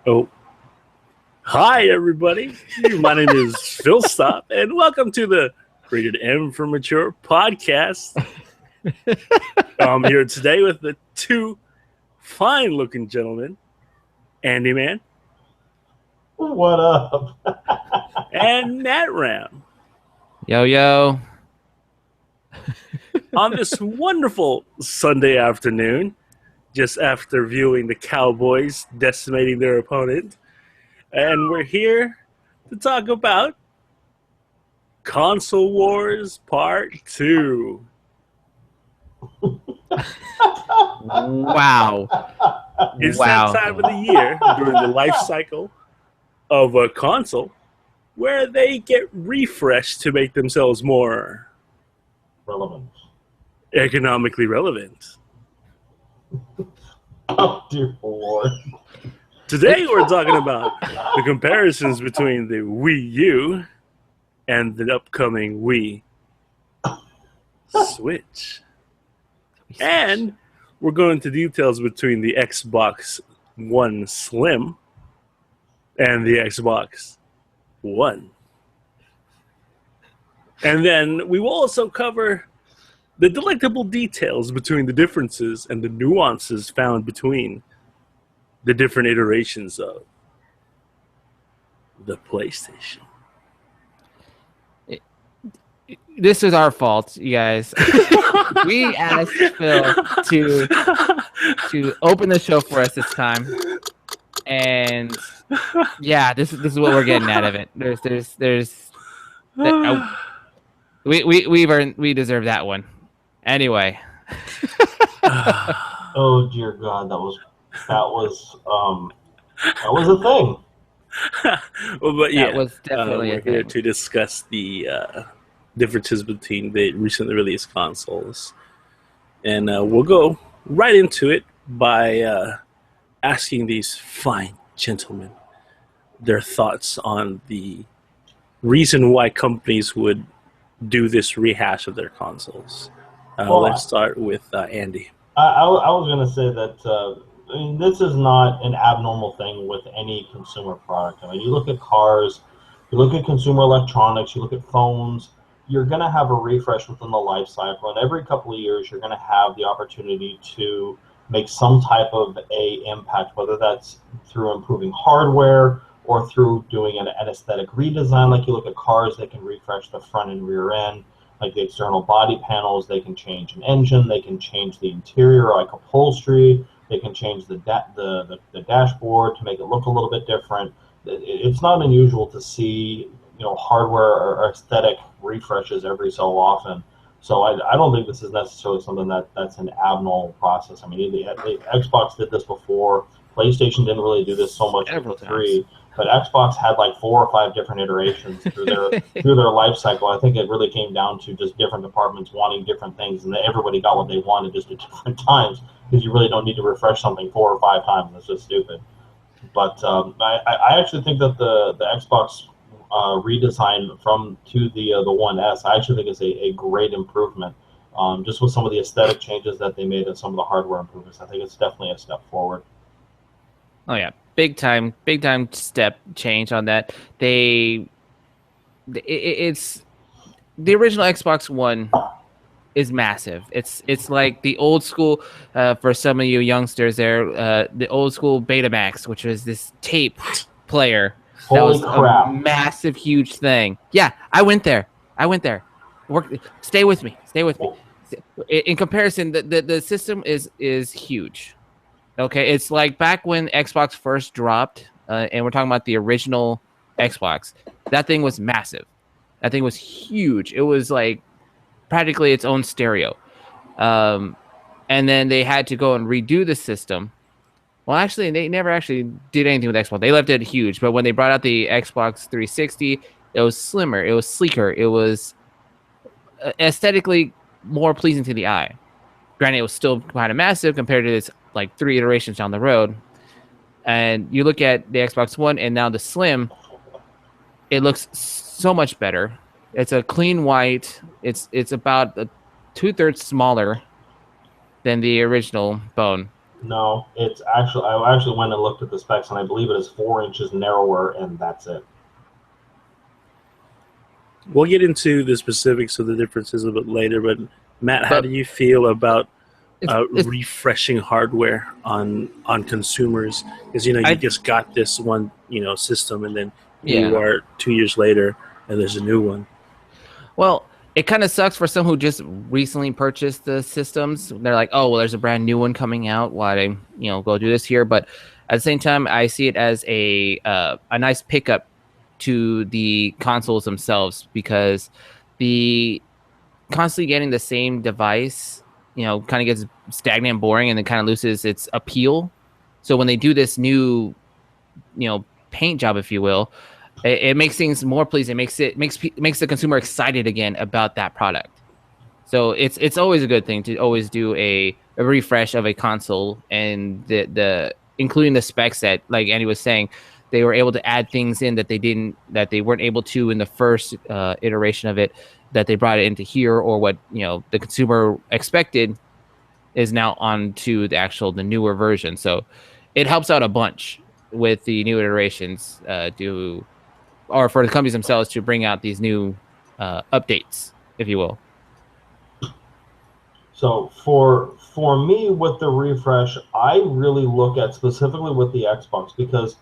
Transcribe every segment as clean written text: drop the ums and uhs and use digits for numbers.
Oh, hi everybody. My name is Phil Stop, and welcome to the Rated M for Mature podcast. I'm here today with the two fine-looking gentlemen, Andy Man What up? and Nat Ram. Yo, yo. On this wonderful Sunday afternoon, just after viewing the Cowboys decimating their opponent, and we're here to talk about Console Wars Part 2. Wow. It's that time of the year during the life cycle of a console where they get refreshed to make themselves more Relevant. economically relevant. Oh, dear Lord. Today we're talking about the comparisons between the Wii U and the upcoming Wii Switch. And we're going into details between the Xbox One Slim and the Xbox One. And then we will also cover the delectable details between the differences and the nuances found between the different iterations of the PlayStation. This is our fault, you guys. We asked Phil to open the show for us this time, and yeah, this is what we're getting out of it. We deserve that one. Anyway. Oh, dear God, that was a thing. Well, but yeah, That was definitely we're a here thing. to discuss the differences between the recently released consoles, and we'll go right into it by asking these fine gentlemen their thoughts on the reason why companies would do this rehash of their consoles. Let's start with Andy. I was going to say that this is not an abnormal thing with any consumer product. I mean, you look at cars, you look at consumer electronics, you look at phones, you're going to have a refresh within the life cycle. And every couple of years, you're going to have the opportunity to make some type of a impact, whether that's through improving hardware or through doing an aesthetic redesign. Like you look at cars, they can refresh the front and rear end, like the external body panels, they can change an engine, they can change the interior like upholstery, they can change the dashboard to make it look a little bit different. It's not unusual to see hardware or aesthetic refreshes every so often. So I don't think this is necessarily something that's an abnormal process. I mean, the Xbox did this before. PlayStation didn't really do this so much with the 3, but Xbox had like 4 or 5 different iterations through their life cycle. I think it really came down to just different departments wanting different things, and everybody got what they wanted just at different times, because you really don't need to refresh something 4 or 5 times. It's just stupid. But I actually think that the Xbox redesign to the One S, I actually think is a great improvement. Just with some of the aesthetic changes that they made and some of the hardware improvements, I think it's definitely a step forward. Oh yeah, big time step change on that. It's the original Xbox One is massive. It's like the old school for some of you youngsters there, the old school Betamax, which was this tape player. Holy that was crap. A massive, huge thing. Yeah, I went there. Stay with me. In comparison, the system is huge. Okay, it's like back when Xbox first dropped, and we're talking about the original Xbox. That thing was massive. That thing was huge. It was like practically its own stereo. And then they had to go and redo the system. Well, actually, they never actually did anything with Xbox. They left it huge. But when they brought out the Xbox 360, it was slimmer. It was sleeker. It was aesthetically more pleasing to the eye. Granted, it was still kind of massive compared to its like 3 iterations down the road. And you look at the Xbox One and now the Slim, it looks so much better. It's a clean white. It's about 2/3 smaller than the original Bone. No, it's actually I actually went and looked at the specs, and I believe it is 4 inches narrower, and that's it. We'll get into the specifics of the differences a bit later, but Matt, how do you feel about it's refreshing hardware on consumers? Because you just got this one system, and then here you yeah. are 2 years later, and there's a new one. Well, it kind of sucks for someone who just recently purchased the systems. They're like, oh, well, there's a brand new one coming out. Why do go do this here? But at the same time, I see it as a nice pickup to the consoles themselves, because the constantly getting the same device, kind of gets stagnant and boring, and then kind of loses its appeal. So when they do this new, paint job, if you will, it makes things more pleasing. It makes the consumer excited again about that product. So it's always a good thing to always do a refresh of a console, and the including the specs that, like Andy was saying, they were able to add things in that they weren't able to in the first iteration of it, that they brought it into here, or what the consumer expected is now on to the newer version. So it helps out a bunch with the new iterations or for the companies themselves to bring out these new updates, if you will. So for me with the refresh, I really look at specifically with the Xbox, because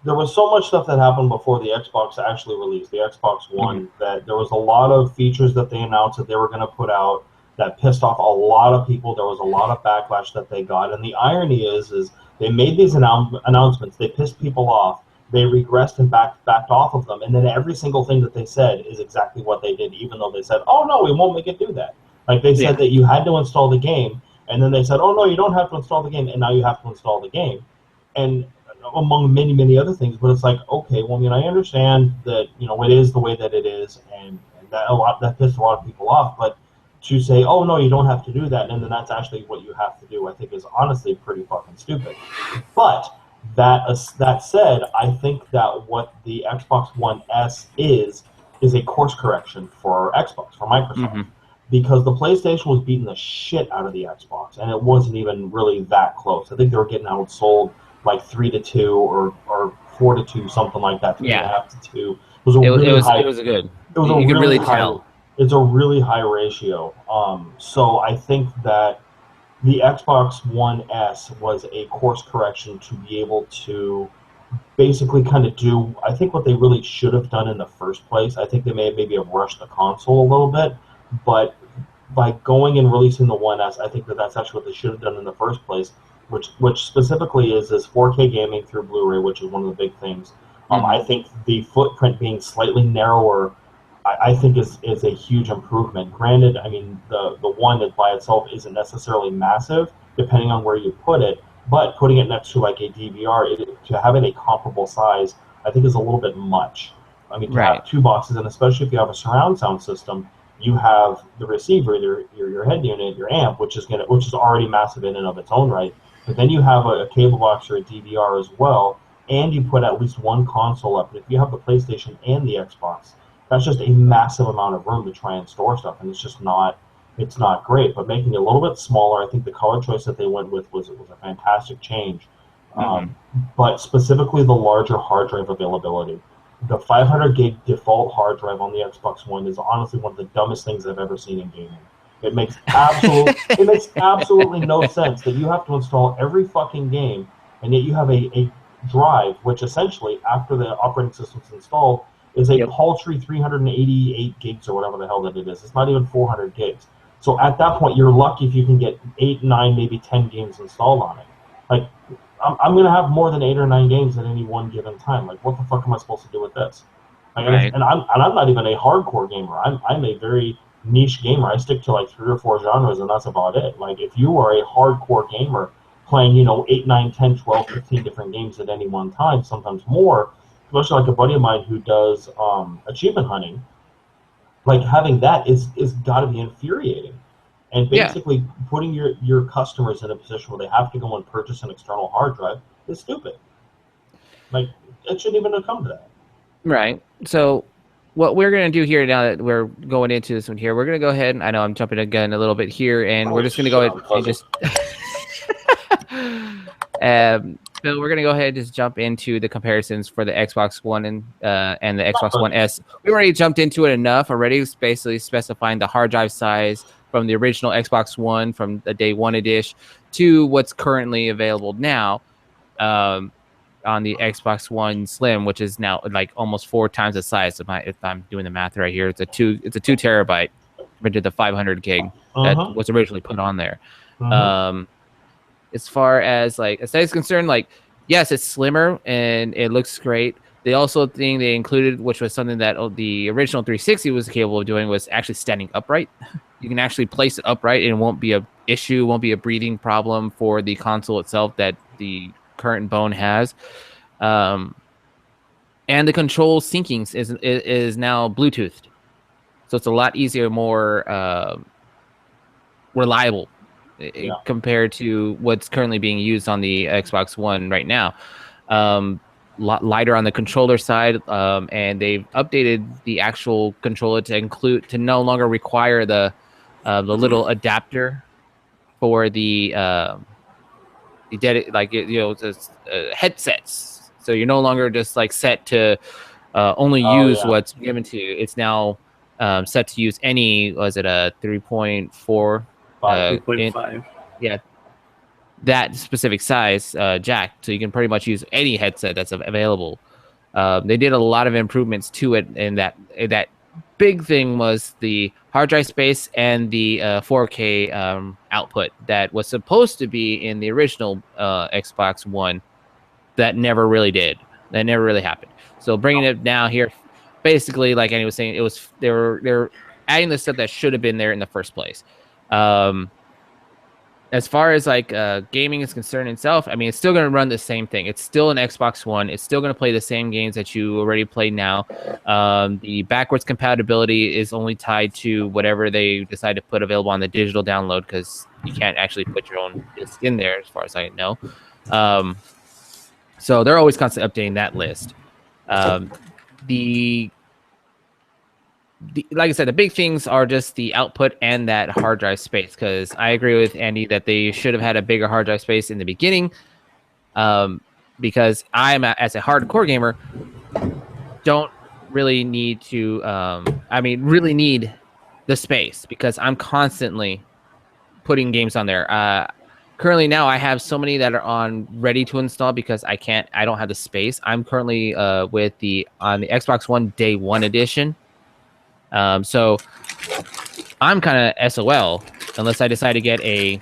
there was so much stuff that happened before the Xbox actually released, the Xbox One, that there was a lot of features that they announced that they were going to put out that pissed off a lot of people. There was a lot of backlash that they got. And the irony is they made these announcements, they pissed people off, they regressed and backed off of them, and then every single thing that they said is exactly what they did, even though they said, oh, no, we won't make it do that. Like they said that you had to install the game, and then they said, oh, no, you don't have to install the game, and now you have to install the game. And among many, many other things, but it's like, okay, well, I understand that, it is the way that it is, and that pissed a lot of people off, but to say, oh, no, you don't have to do that, and then that's actually what you have to do, I think is honestly pretty fucking stupid. But that said, I think that what the Xbox One S is a course correction for Xbox, for Microsoft. Because the PlayStation was beating the shit out of the Xbox, and it wasn't even really that close. I think they were getting outsold like 3-2 or 4-2, something like that, 3.5-2. It was a really high. It was good. It was you a could really really high. tell. It's a really high ratio. So I think that the Xbox One S was a course correction to be able to basically kind of do, I think, what they really should have done in the first place. I think they maybe have rushed the console a little bit, but by going and releasing the One S, I think that's actually what they should have done in the first place, which specifically is 4K gaming through Blu-ray, which is one of the big things. I think the footprint being slightly narrower, I think is a huge improvement. Granted, the one that by itself isn't necessarily massive, depending on where you put it, but putting it next to like a DVR, to have it a comparable size, I think is a little bit much. To have two boxes, and especially if you have a surround sound system, you have the receiver, your head unit, your amp, which is already massive in and of its own right. But then you have a cable box or a DVR as well, and you put at least one console up. And if you have the PlayStation and the Xbox, that's just a massive amount of room to try and store stuff, and it's not great. But making it a little bit smaller, I think the color choice that they went with was a fantastic change. But specifically the larger hard drive availability. The 500 gig default hard drive on the Xbox One is honestly one of the dumbest things I've ever seen in gaming. It makes absolutely no sense that you have to install every fucking game, and yet you have a drive, which essentially, after the operating system's installed, is a paltry 388 gigs or whatever the hell that it is. It's not even 400 gigs. So at that point, you're lucky if you can get 8, 9, maybe 10 games installed on it. Like, I'm going to have more than 8 or 9 games at any one given time. Like, what the fuck am I supposed to do with this? Like, and I'm not even a hardcore gamer. I'm a very niche gamer. I stick to like 3 or 4 genres, and that's about it. Like, if you are a hardcore gamer playing, 8, 9, 10, 12, 15 different games at any one time, sometimes more, especially like a buddy of mine who does achievement hunting, like having that is got to be infuriating. And basically putting your customers in a position where they have to go and purchase an external hard drive is stupid. Like, it shouldn't even have come to that. Right. So what we're going to do here, now that we're going into this one here, we're going to go ahead, and I know I'm jumping the gun a little bit here, and we're just going to go ahead and just Phil, we're gonna go ahead and just jump into the comparisons for the Xbox One and the Xbox One S. We already jumped into it enough already. It's basically specifying the hard drive size from the original Xbox One from the day one edition to what's currently available now on the Xbox One Slim, which is now like almost 4 times the size. If I'm doing the math right here, it's a 2 terabyte compared to the 500 gig that was originally put on there. As far as like aesthetics concerned, like yes, it's slimmer and it looks great. They also think they included, which was something that the original 360 was capable of doing, was actually standing upright. You can actually place it upright and it won't be a issue, won't be a breathing problem for the console itself that the current Bone has. And the control syncing is now Bluetoothed, so it's a lot easier, more reliable compared to what's currently being used on the Xbox One right now. Lot lighter on the controller side, and they've updated the actual controller to no longer require the little adapter for the headsets. So you're no longer just like set to only use what's given to you. It's now set to use any, was it a 3.4? 3.5. Yeah, that specific size jack, so you can pretty much use any headset that's available. They did a lot of improvements to it, and that big thing was the hard drive space and the 4K output that was supposed to be in the original Xbox One. That never really did. That never really happened. So bringing it down here, basically, like Andy was saying, it was they're adding the stuff that should have been there in the first place. As far as like gaming is concerned itself, I mean, it's still going to run the same thing. It's still an Xbox One. It's still going to play the same games that you already play now. The backwards compatibility is only tied to whatever they decide to put available on the digital download, because you can't actually put your own disc in there, as far as I know. So they're always constantly updating that list. Like I said, the big things are just the output and that hard drive space, because I agree with Andy that they should have had a bigger hard drive space in the beginning, because I'm, as a hardcore gamer, don't really need to really need the space, because I'm constantly putting games on there. Currently now I have so many that are on ready to install because I don't have the space. I'm currently on the Xbox One Day 1 edition. So I'm kind of SOL unless I decide to get a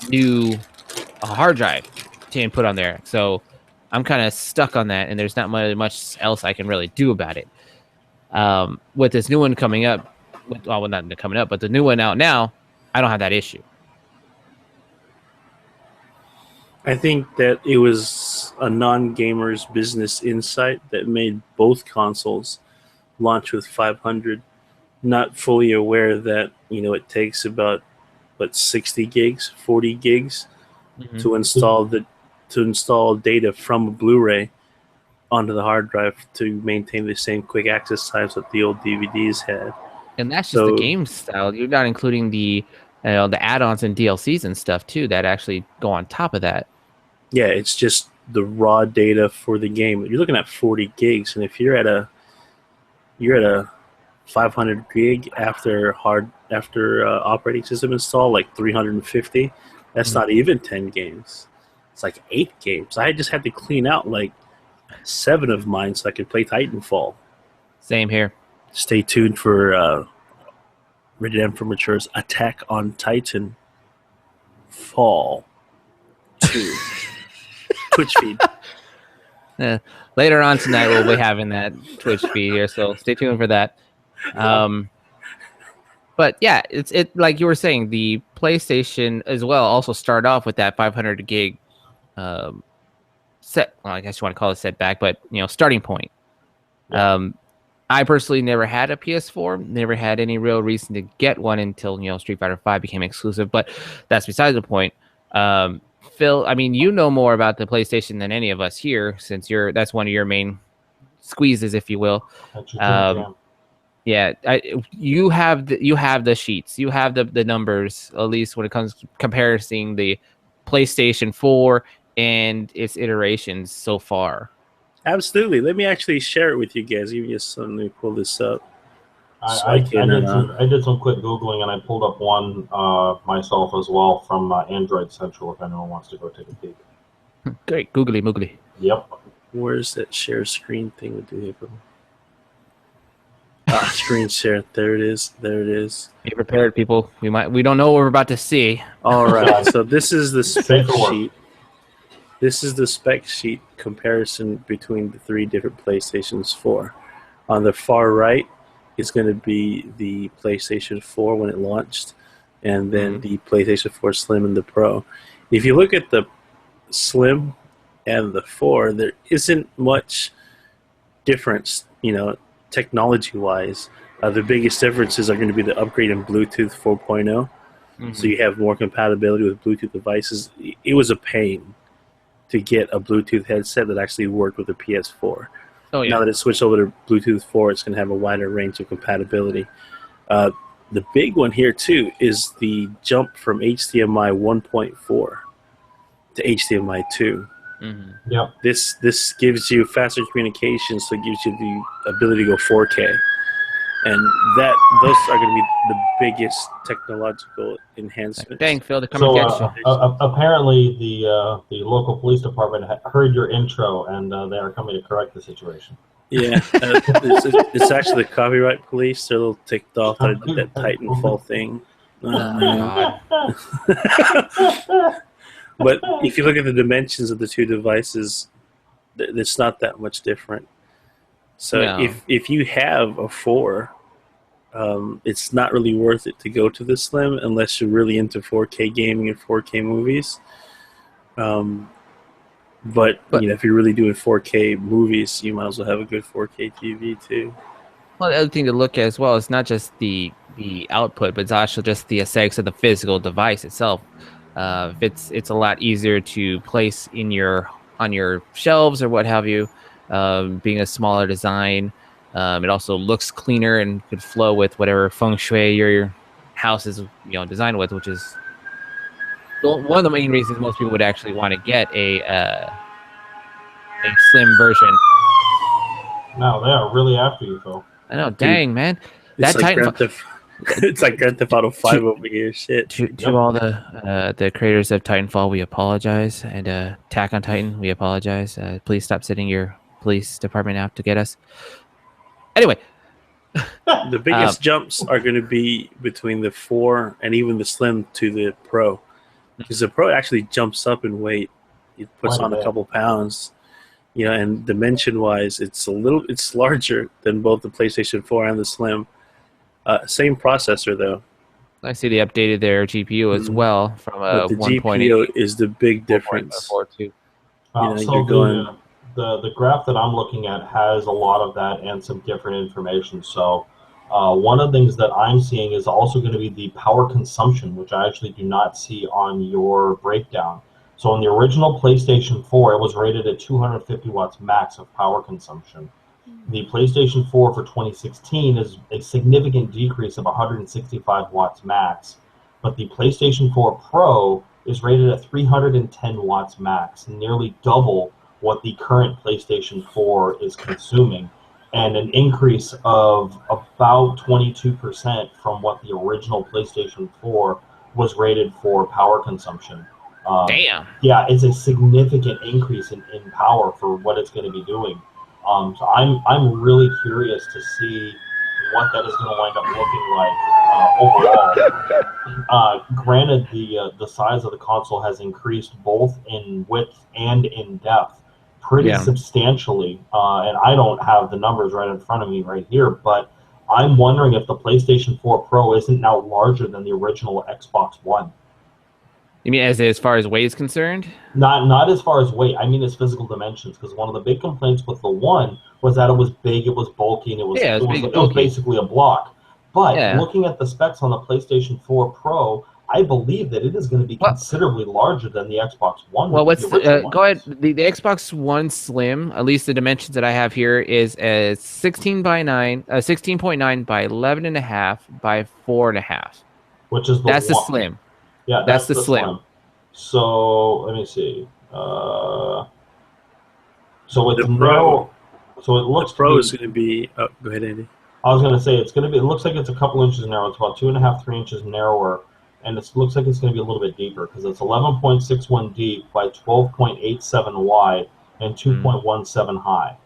new hard drive to input on there. So I'm kind of stuck on that, and there's not much else I can really do about it. With this new one coming up, well, not coming up, but the new one out now, I don't have that issue. I think that it was a non-gamer's business insight that made both consoles launch with 500, not fully aware that it takes about 60 gigs, 40 gigs to install data from a Blu-ray onto the hard drive to maintain the same quick access times that the old DVDs had. And that's just the game style. You're not including the add-ons and DLCs and stuff too that actually go on top of that. Yeah, it's just the raw data for the game. You're looking at 40 gigs, and if you're at a 500 gig after operating system install, like 350, that's not even 10 games. It's like 8 games. I just had to clean out like 7 of mine so I could play Titanfall. Same here. Stay tuned for Rated M for Matures Attack on Titan Fall 2 Twitch feed. Later on tonight, we'll be having that Twitch feed here, so stay tuned for that. But yeah, it's like you were saying, the PlayStation as well also started off with that 500 gig set. Well, I guess you want to call it setback, but starting point. Yeah. I personally never had a PS4, never had any real reason to get one until Street Fighter V became exclusive. But that's besides the point. Phil, I mean, you know more about the PlayStation than any of us here, since that's one of your main squeezes, if you will. Yeah, you have the sheets, you have the numbers, at least when it comes to comparing the PlayStation 4 and its iterations so far. Absolutely. Let me actually share it with you guys. Give me just let me pull this up. So I did some quick Googling, and I pulled up one myself as well from Android Central if anyone wants to go take a peek. Great. Googly moogly. Yep. Where's that share screen thing with the screen share. There it is. There it is. Be prepared, people. We don't know what we're about to see. All right. So this is the spec Paperwork. sheet. This is the spec sheet comparison between the 3 different PlayStations 4. On the far right is going to be the PlayStation 4 when it launched, and then the PlayStation 4 Slim and the Pro. If you look at the Slim and the 4, there isn't much difference, technology-wise. The biggest differences are going to be the upgrade in Bluetooth 4.0, so you have more compatibility with Bluetooth devices. It was a pain to get a Bluetooth headset that actually worked with the PS4. Oh, yeah. Now that it's switched over to Bluetooth 4, it's going to have a wider range of compatibility. The big one here, too, is the jump from HDMI 1.4 to HDMI 2. Yep. This gives you faster communication, so it gives you the ability to go 4K. And those are going to be the biggest technological enhancements. Dang, Phil, to come and get you. Apparently, the local police department heard your intro, and they are coming to correct the situation. Yeah, it's actually the copyright police. They're a little ticked off that I did that Titanfall thing. Oh, my God. But if you look at the dimensions of the 2 devices, it's not that much different. So No. if you have a 4, it's not really worth it to go to the Slim unless you're really into 4K gaming and 4K movies. But if you're really doing 4K movies, you might as well have a good 4K TV too. Well, the other thing to look at as well is not just the output, but it's also just the aesthetics of the physical device itself. It's a lot easier to place on your shelves or what have you. Being a smaller design, it also looks cleaner and could flow with whatever feng shui your house is designed with, which is one of the main reasons most people would actually want to get a slim version. No, they are really after you, Phil. I know, dang man, It's that like Titanfall. It's like Grand Theft Auto 5 over here. Shit. To all the creators of Titanfall, we apologize, and Attack on Titan, we apologize. Please stop sending your police department out to get us. Anyway, the biggest jumps are going to be between the 4 and even the Slim to the Pro, because the Pro actually jumps up in weight. It puts on a couple pounds, and dimension-wise, it's larger than both the PlayStation 4 and the Slim. Same processor though. I see they updated their GPU as well from but the 1.8. GPU is the big difference. The graph that I'm looking at has a lot of that and some different information. So one of the things that I'm seeing is also going to be the power consumption, which I actually do not see on your breakdown. So in the original PlayStation 4, it was rated at 250 watts max of power consumption. The PlayStation 4 for 2016 is a significant decrease of 165 watts max, but the PlayStation 4 Pro is rated at 310 watts max, nearly double what the current PlayStation 4 is consuming, and an increase of about 22% from what the original PlayStation 4 was rated for power consumption. Damn. Yeah, it's a significant increase in power for what it's going to be doing. So I'm really curious to see what that is going to wind up looking like overall. Granted, the size of the console has increased both in width and in depth pretty substantially, and I don't have the numbers right in front of me right here, but I'm wondering if the PlayStation 4 Pro isn't now larger than the original Xbox One. You mean as far as weight is concerned? Not as far as weight. I mean its physical dimensions, because one of the big complaints with the One was that it was big, it was bulky, and it was basically a block. But looking at the specs on the PlayStation 4 Pro, I believe that it is going to be considerably larger than the Xbox One. Well, go ahead. The Xbox One Slim, at least the dimensions that I have here, is a 16.9 by 11.5 by 4.5. Which is the Slim. Yeah, that's the Slim. So let me see. So it's The Pro, narrow. So it the looks to Pro be. is going to be. Oh, go ahead, Andy. I was going to say it's going to be. It looks like it's a couple inches narrow. It's about 2.5, 3 inches narrower, and it looks like it's going to be a little bit deeper because it's 11.61 deep by 12.87 wide and 2.17 high.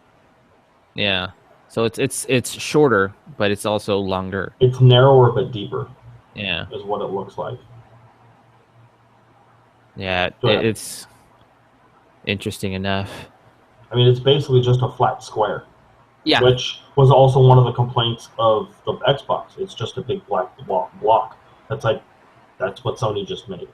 Yeah. So it's shorter, but it's also longer. It's narrower but deeper. Yeah. Is what it looks like. Yeah. It's interesting enough. I mean, it's basically just a flat square. Yeah. Which was also one of the complaints of the Xbox. It's just a big black block. That's what Sony just made.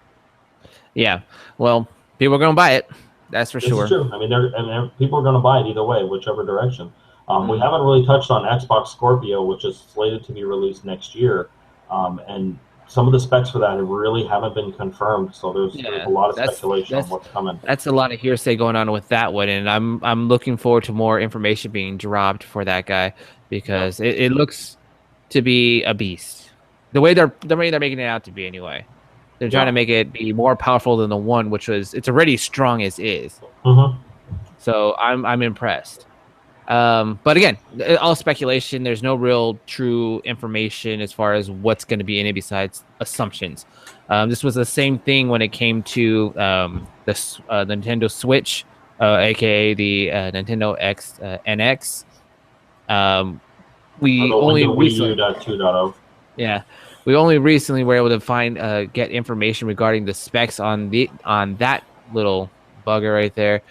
Yeah. Well, people are going to buy it. That's for This sure. is true. I mean, people are going to buy it either way, whichever direction. We haven't really touched on Xbox Scorpio, which is slated to be released next year, and some of the specs for that really haven't been confirmed. So there's a lot of speculation on what's coming. That's a lot of hearsay going on with that one, and I'm looking forward to more information being dropped for that guy because it looks to be a beast. The way they're making it out to be anyway. They're trying to make it be more powerful than the one, which was it's already strong as is. Mm-hmm. So I'm impressed. But again, all speculation. There's no real true information as far as what's going to be in it besides assumptions. This was the same thing when it came to the Nintendo Switch, aka the Nintendo X NX. We only recently, Wii U 2.0. yeah, we only recently were able to find get information regarding the specs on that little bugger right there,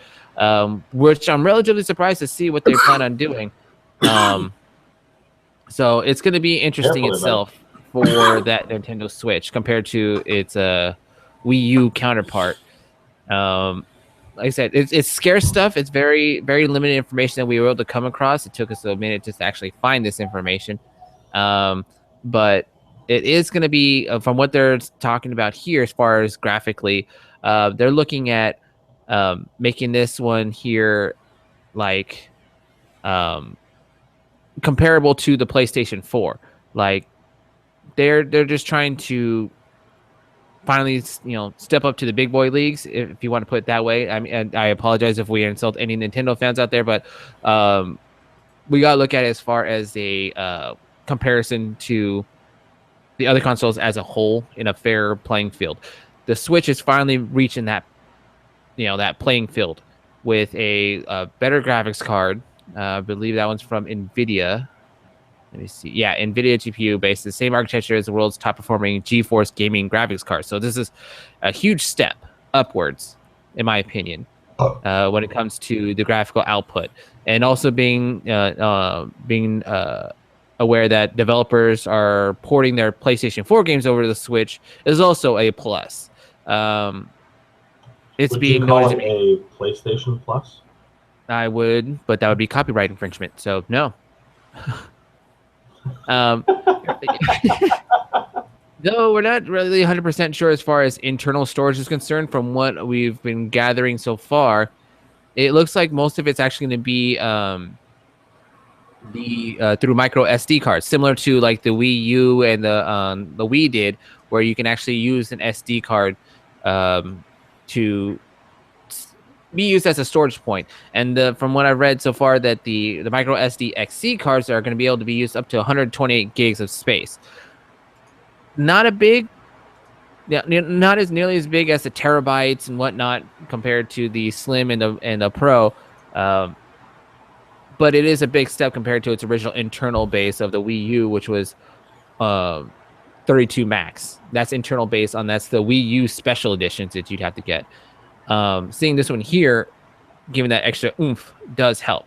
which I'm relatively surprised to see what they plan on doing. So it's going to be interesting itself for that Nintendo Switch compared to its Wii U counterpart. Like I said, it's scarce stuff. It's very, very limited information that we were able to come across. It took us a minute just to actually find this information. But it is going to be, from what they're talking about here, as far as graphically, they're looking at making this one here like comparable to the PlayStation 4. Like they're just trying to finally, step up to the big boy leagues, if you want to put it that way. I mean, and I apologize if we insult any Nintendo fans out there, but we got to look at it as far as a comparison to the other consoles as a whole in a fair playing field. The Switch is finally reaching that, that playing field with a better graphics card. I believe that one's from NVIDIA. Let me see. Yeah, NVIDIA GPU based, the same architecture as the world's top performing GeForce gaming graphics card. So this is a huge step upwards, in my opinion, when it comes to the graphical output. And also being aware that developers are porting their PlayStation 4 games over to the Switch is also a plus. It's being noted a PlayStation Plus. I would, but that would be copyright infringement. So no. No, we're not really 100% sure as far as internal storage is concerned. From what we've been gathering so far, it looks like most of it's actually going to be through micro SD cards, similar to like the Wii U and the Wii did, where you can actually use an SD card to be used as a storage point. And from what I've read so far, that the micro SD XC cards are going to be able to be used up to 128 gigs of space. Not as nearly as big as the terabytes and whatnot compared to the Slim and the Pro, but it is a big step compared to its original internal base of the Wii U, which was 32 max. That's internal base that's the Wii U special editions that you'd have to get. Seeing this one here, giving that extra oomph, does help.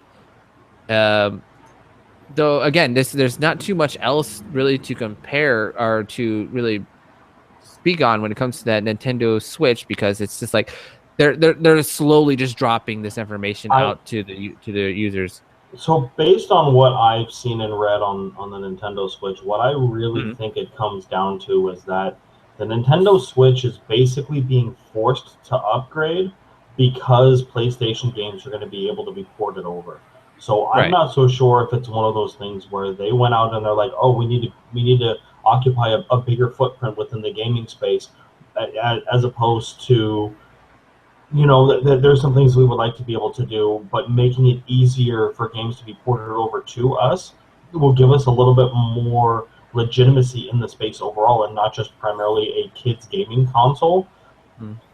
Though again, there's not too much else really to compare or to really speak on when it comes to that Nintendo Switch, because it's just like they're slowly just dropping this information out to the users. So based on what I've seen and read on the Nintendo Switch, what I really think it comes down to is that the Nintendo Switch is basically being forced to upgrade because PlayStation games are going to be able to be ported over. So I'm not so sure if it's one of those things where they went out and they're like, oh, we need to occupy a bigger footprint within the gaming space. as opposed to, there's some things we would like to be able to do, but making it easier for games to be ported over to us will give us a little bit more legitimacy in the space overall, and not just primarily a kids gaming console.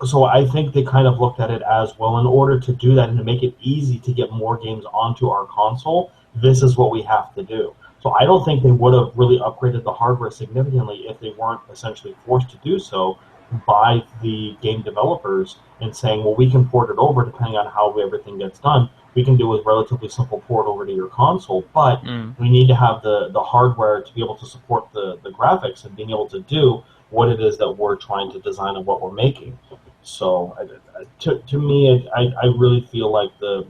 So I think they kind of looked at it as, well, in order to do that and to make it easy to get more games onto our console, this is what we have to do. So I don't think they would have really upgraded the hardware significantly if they weren't essentially forced to do so by the game developers and saying, well, we can port it over depending on how everything gets done. We can do a relatively simple port over to your console, but we need to have the hardware to be able to support the graphics and being able to do what it is that we're trying to design and what we're making. So to me, I really feel like the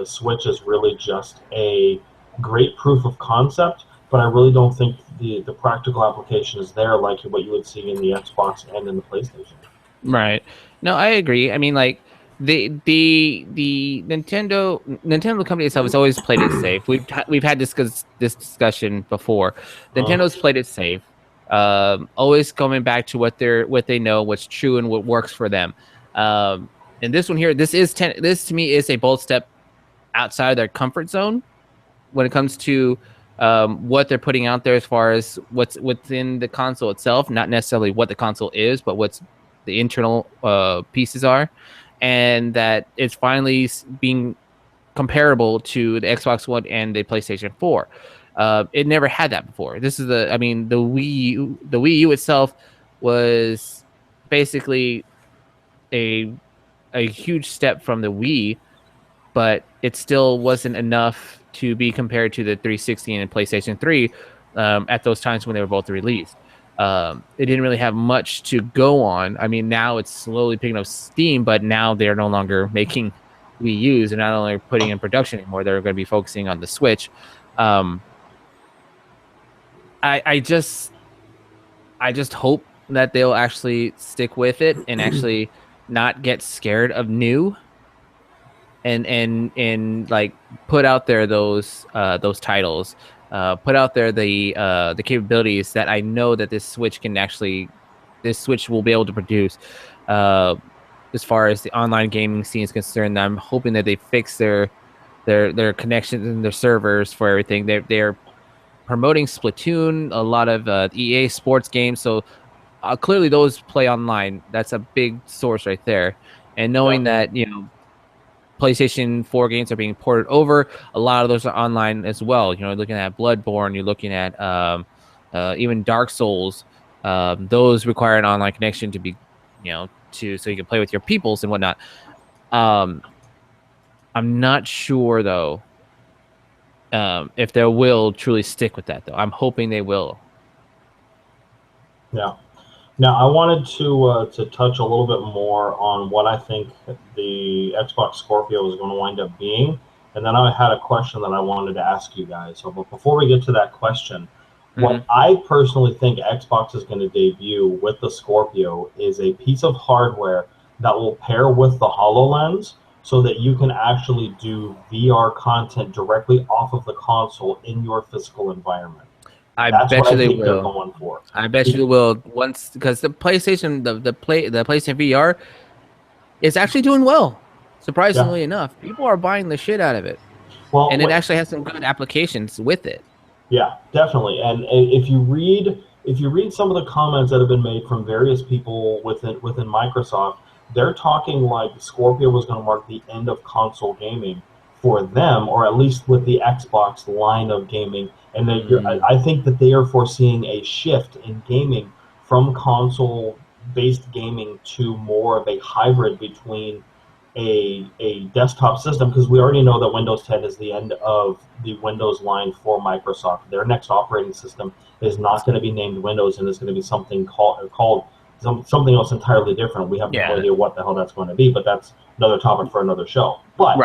Switch is really just a great proof of concept, but I really don't think the practical application is there like what you would see in the Xbox and in the PlayStation. Right. No, I agree. I mean, like the Nintendo company itself has always played it safe. We've had this discussion before. Nintendo's played it safe. Always coming back to what they know, what's true, and what works for them. And this one here, this to me is a bold step outside of their comfort zone when it comes to what they're putting out there as far as what's within the console itself, not necessarily what the console is, but what's the internal pieces are, and that it's finally being comparable to the Xbox One and the PlayStation 4. It never had that before. This is the Wii U itself was basically a huge step from the Wii, but it still wasn't enough to be compared to the 360 and PlayStation 3 at those times when they were both released. It didn't really have much to go on. I mean, now it's slowly picking up steam, but now they're no longer making Wii U's. They're not only putting in production anymore, they're going to be focusing on the Switch. I just hope that they'll actually stick with it and actually not get scared of new, and like put out there those titles, put out there the capabilities that I know that this Switch will be able to produce. As far as the online gaming scene is concerned, I'm hoping that they fix their connections and their servers for everything. They're promoting Splatoon, a lot of EA sports games, so clearly those play online. That's a big source right there. And knowing that PlayStation 4 games are being ported over, a lot of those are online as well. Looking at Bloodborne, you're looking at even Dark Souls. Those require an online connection to be, so you can play with your peoples and whatnot. I'm not sure though if they will truly stick with that, though. I'm hoping they will. Yeah. Now, I wanted to touch a little bit more on what I think the Xbox Scorpio is going to wind up being, and then I had a question that I wanted to ask you guys. So, but before we get to that question, what I personally think Xbox is going to debut with the Scorpio is a piece of hardware that will pair with the HoloLens, so that you can actually do VR content directly off of the console in your physical environment. That's bet you they will. They're going for. I bet you they will, once, because the PlayStation, the PlayStation VR is actually doing well. Surprisingly enough, people are buying the shit out of it. Well, and it actually has some good applications with it. Yeah, definitely. And if you read some of the comments that have been made from various people within Microsoft, they're talking like Scorpio was going to mark the end of console gaming for them, or at least with the Xbox line of gaming. And I think that they are foreseeing a shift in gaming from console-based gaming to more of a hybrid between a desktop system, because we already know that Windows 10 is the end of the Windows line for Microsoft. Their next operating system is not going to be named Windows, and it's going to be something called something else entirely different. We have no idea what the hell that's going to be, but that's another topic for another show. But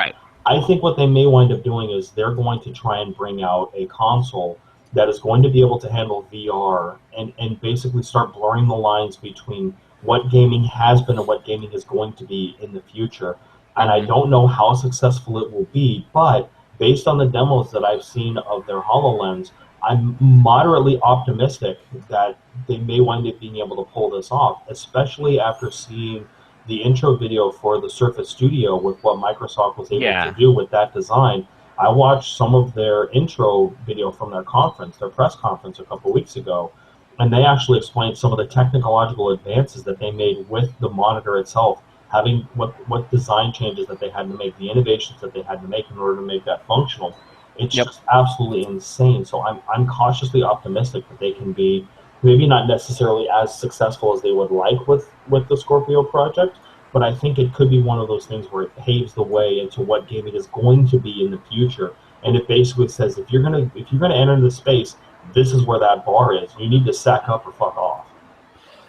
I think what they may wind up doing is they're going to try and bring out a console that is going to be able to handle VR and basically start blurring the lines between what gaming has been and what gaming is going to be in the future. And I don't know how successful it will be, but based on the demos that I've seen of their HoloLens, I'm moderately optimistic that they may wind up being able to pull this off, especially after seeing the intro video for the Surface Studio with what Microsoft was able to Yeah. do with that design. I watched some of their intro video from their conference, their press conference a couple weeks ago, and they actually explained some of the technological advances that they made with the monitor itself, having what design changes that they had to make, the innovations that they had to make in order to make that functional. It's Yep. just absolutely insane. So I'm cautiously optimistic that they can be maybe not necessarily as successful as they would like with the Scorpio project, but I think it could be one of those things where it paves the way into what gaming is going to be in the future. And it basically says if you're gonna enter the space, this is where that bar is. You need to sack up or fuck off.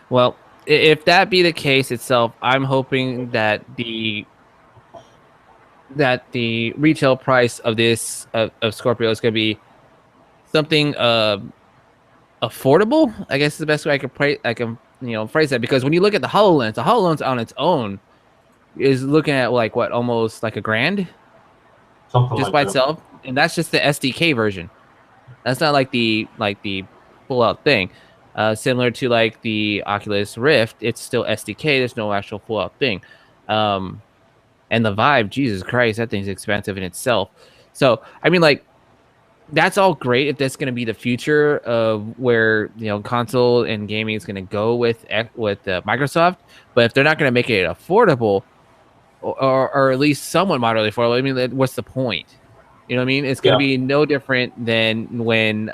Well, if that be the case itself, I'm hoping that the retail price of this of Scorpio is going to be something affordable. I guess is the best way I can phrase that, because when you look at the HoloLens on its own is looking at like what, almost like $1,000 Something just like by that. itself, and that's just the SDK version. That's not like the full out thing. Similar to like the Oculus Rift, it's still SDK. There's no actual full out thing. And the Vive, Jesus Christ, that thing's expensive in itself. So I mean, like, that's all great if that's going to be the future of where console and gaming is going to go with Microsoft. But if they're not going to make it affordable, or at least somewhat moderately affordable, I mean, what's the point? You know what I mean? It's going to Yeah. be no different than when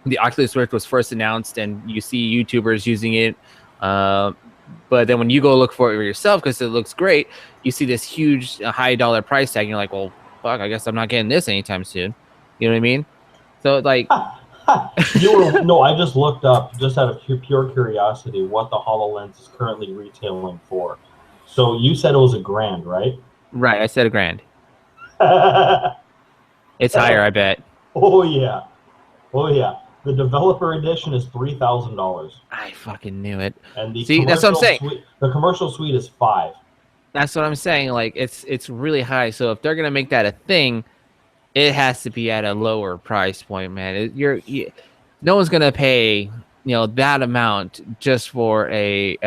the Oculus Rift was first announced, and you see YouTubers using it. But then when you go look for it yourself because it looks great, you see this huge high dollar price tag, and you're like, well, fuck, I guess I'm not getting this anytime soon. You know what I mean? So like, No, I just looked up, just out of pure curiosity, what the HoloLens is currently retailing for. So you said it was $1,000, right? right? I said $1,000. Oh It's higher, I bet. yeah, oh yeah. The developer edition is $3,000, I fucking knew it. and See, that's what I'm saying. the commercial suite is $5,000. That's what I'm saying. Like, it's really high. So if they're gonna make that a thing, it has to be at a lower price point, man. No one's gonna pay that amount just for a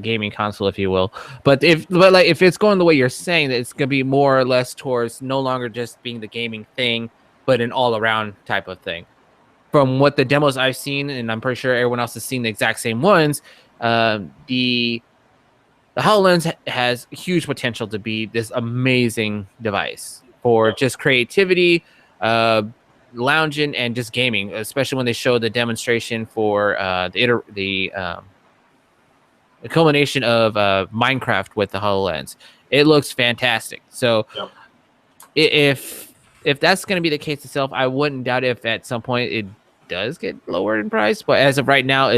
gaming console, if you will. But if it's going the way you're saying, that it's gonna be more or less towards no longer just being the gaming thing, but an all around type of thing. From what the demos I've seen, and I'm pretty sure everyone else has seen the exact same ones, the HoloLens has huge potential to be this amazing device for just creativity, lounging, and just gaming. Especially when they show the demonstration for the culmination of Minecraft with the HoloLens. It looks fantastic. So Yep. if that's going to be the case itself, I wouldn't doubt if at some point it does get lowered in price. But as of right now,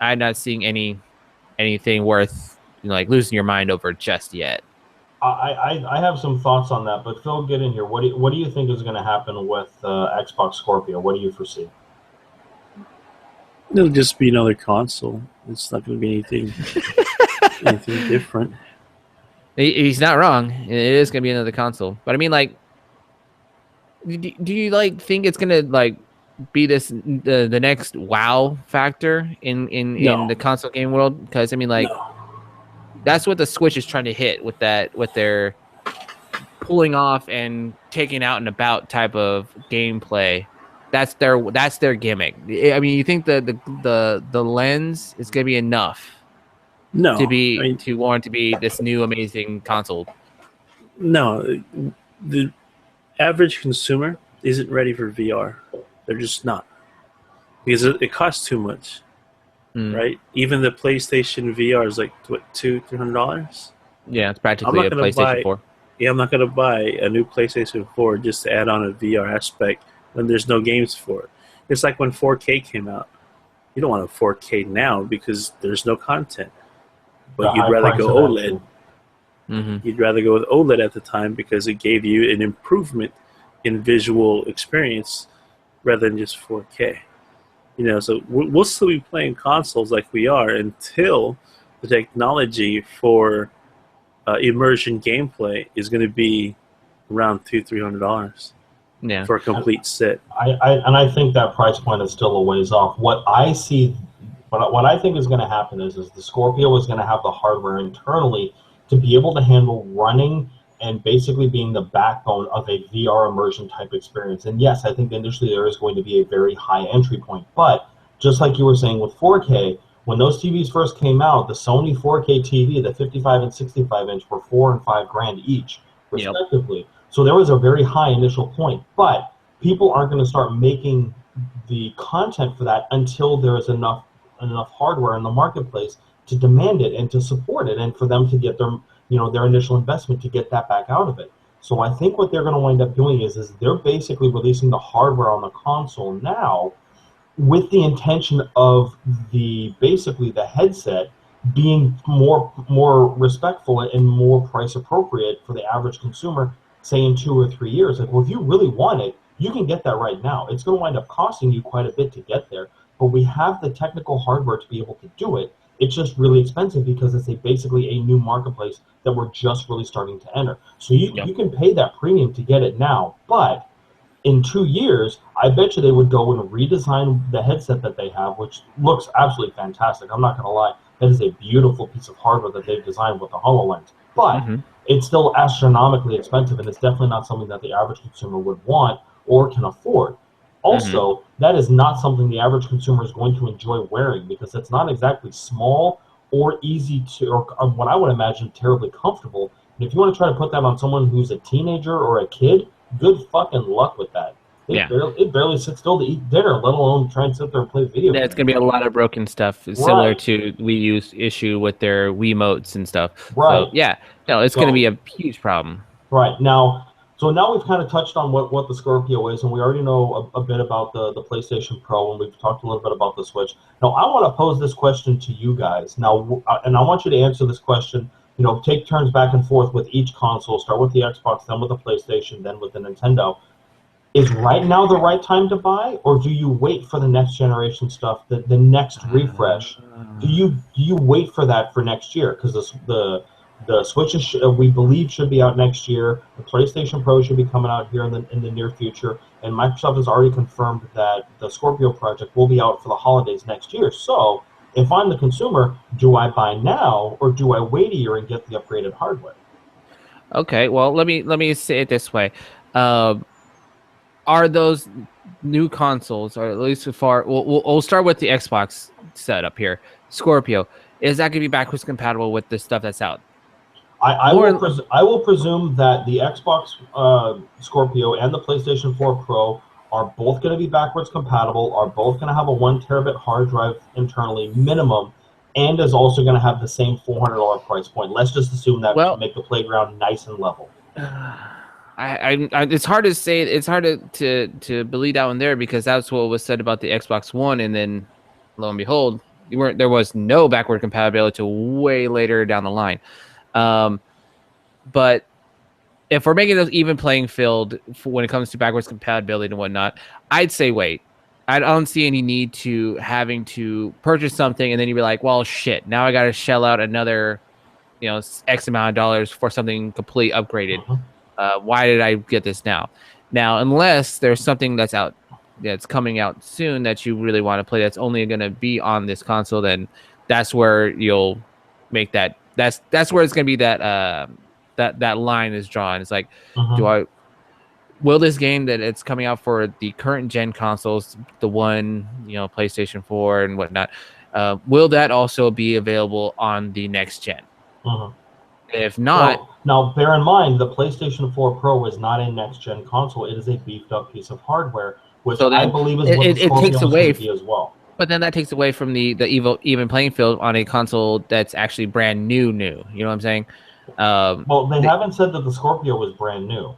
I'm not seeing anything worth like losing your mind over just yet. I have some thoughts on that, but Phil, get in here. What do you think is going to happen with Xbox Scorpio? What do you foresee? It'll just be another console. It's not going to be anything different. He's not wrong. It is going to be another console. But I mean, like, do you like think it's going to like be the next wow factor in No. the console game world? Because I mean, like, No. that's what the Switch is trying to hit with their pulling off and taking out and about type of gameplay. That's their gimmick. I mean, you think the lens is going to be enough No. to warrant to be this new amazing console? No. The average consumer isn't ready for VR. They're just not. Because it costs too much. Right? Even the PlayStation VR is like, what, $200-$300? Yeah, it's practically a PlayStation 4. Yeah, I'm not going to buy a new PlayStation 4 just to add on a VR aspect when there's no games for it. It's like when 4K came out. You don't want a 4K now because there's no content. But you'd rather go OLED. Mm-hmm. You'd rather go with OLED at the time because it gave you an improvement in visual experience rather than just 4K. So we'll still be playing consoles like we are until the technology for immersion gameplay is going to be around $200-$300. Yeah. for a complete set. I think that price point is still a ways off. What I see, what I think is going to happen is the Scorpio is going to have the hardware internally to be able to handle running and basically being the backbone of a VR immersion type experience. And yes, I think initially there is going to be a very high entry point, but just like you were saying with 4K, when those TVs first came out, the Sony 4K TV, the 55 and 65 inch, were $4 and $5 grand each, Yep. respectively. So there was a very high initial point, but people aren't going to start making the content for that until there is enough hardware in the marketplace to demand it and to support it, and for them to get their initial investment to get that back out of it. So I think what they're going to wind up doing is they're basically releasing the hardware on the console now with the intention of basically the headset being more respectful and more price appropriate for the average consumer, say in 2 or 3 years. Like, well, if you really want it, you can get that right now. It's going to wind up costing you quite a bit to get there, but we have the technical hardware to be able to do it. It's just really expensive because it's basically a new marketplace that we're just really starting to enter. So you can pay that premium to get it now, but in 2 years, I bet you they would go and redesign the headset that they have, which looks absolutely fantastic. I'm not going to lie. That is a beautiful piece of hardware that they've designed with the HoloLens. But it's still astronomically expensive, and it's definitely not something that the average consumer would want or can afford. Also, that is not something the average consumer is going to enjoy wearing because it's not exactly small or easy to, or what I would imagine, terribly comfortable. And if you want to try to put that on someone who's a teenager or a kid, good fucking luck with that. It barely sits still to eat dinner, let alone try and sit there and play video games. There's going to be a lot of broken stuff, similar to Wii U's issue with their Wiimotes and stuff. Right. So, yeah, no, it's going to be a huge problem. Right. Now we've kind of touched on what the Scorpio is, and we already know a bit about the PlayStation Pro, and we've talked a little bit about the Switch. Now, I want to pose this question to you guys. Now, and I want you to answer this question. Take turns back and forth with each console. Start with the Xbox, then with the PlayStation, then with the Nintendo. Is right now the right time to buy, or do you wait for the next generation stuff, the next refresh? Do you wait for that for next year? Because the Switch we believe should be out next year. The PlayStation Pro should be coming out here in the near future, and Microsoft has already confirmed that the Scorpio project will be out for the holidays next year. So, if I'm the consumer, do I buy now or do I wait a year and get the upgraded hardware? Okay, well, let me say it this way: are those new consoles, or at least so far, we'll start with the Xbox setup here. Scorpio, is that going to be backwards compatible with the stuff that's out? I will presume that the Xbox Scorpio and the PlayStation 4 Pro are both going to be backwards compatible, are both going to have a 1 terabit hard drive internally minimum, and is also going to have the same $400 price point. Let's just assume that to make the playground nice and level. It's hard to say. It's hard to believe that one there because that's what was said about the Xbox One, and then lo and behold, there was no backward compatibility till way later down the line. But if we're making those even playing field when it comes to backwards compatibility and whatnot, I'd say wait. I don't see any need to having to purchase something and then you'd be like, well, shit, now I got to shell out another, X amount of dollars for something completely upgraded. Why did I get this now? Now, unless there's something that's coming out soon that you really want to play that's only going to be on this console, then that's where you'll make that. That's where it's going to be that line is drawn. It's like, will this game that it's coming out for the current gen consoles, the one, PlayStation 4 and whatnot, will that also be available on the next gen? If not, now bear in mind the PlayStation 4 Pro is not a next gen console. It is a beefed up piece of hardware, which I believe is what the Scorpio is going to be as well. But then that takes away from the even playing field on a console that's actually brand new. You know what I'm saying? Well, they haven't said that the Scorpio was brand new.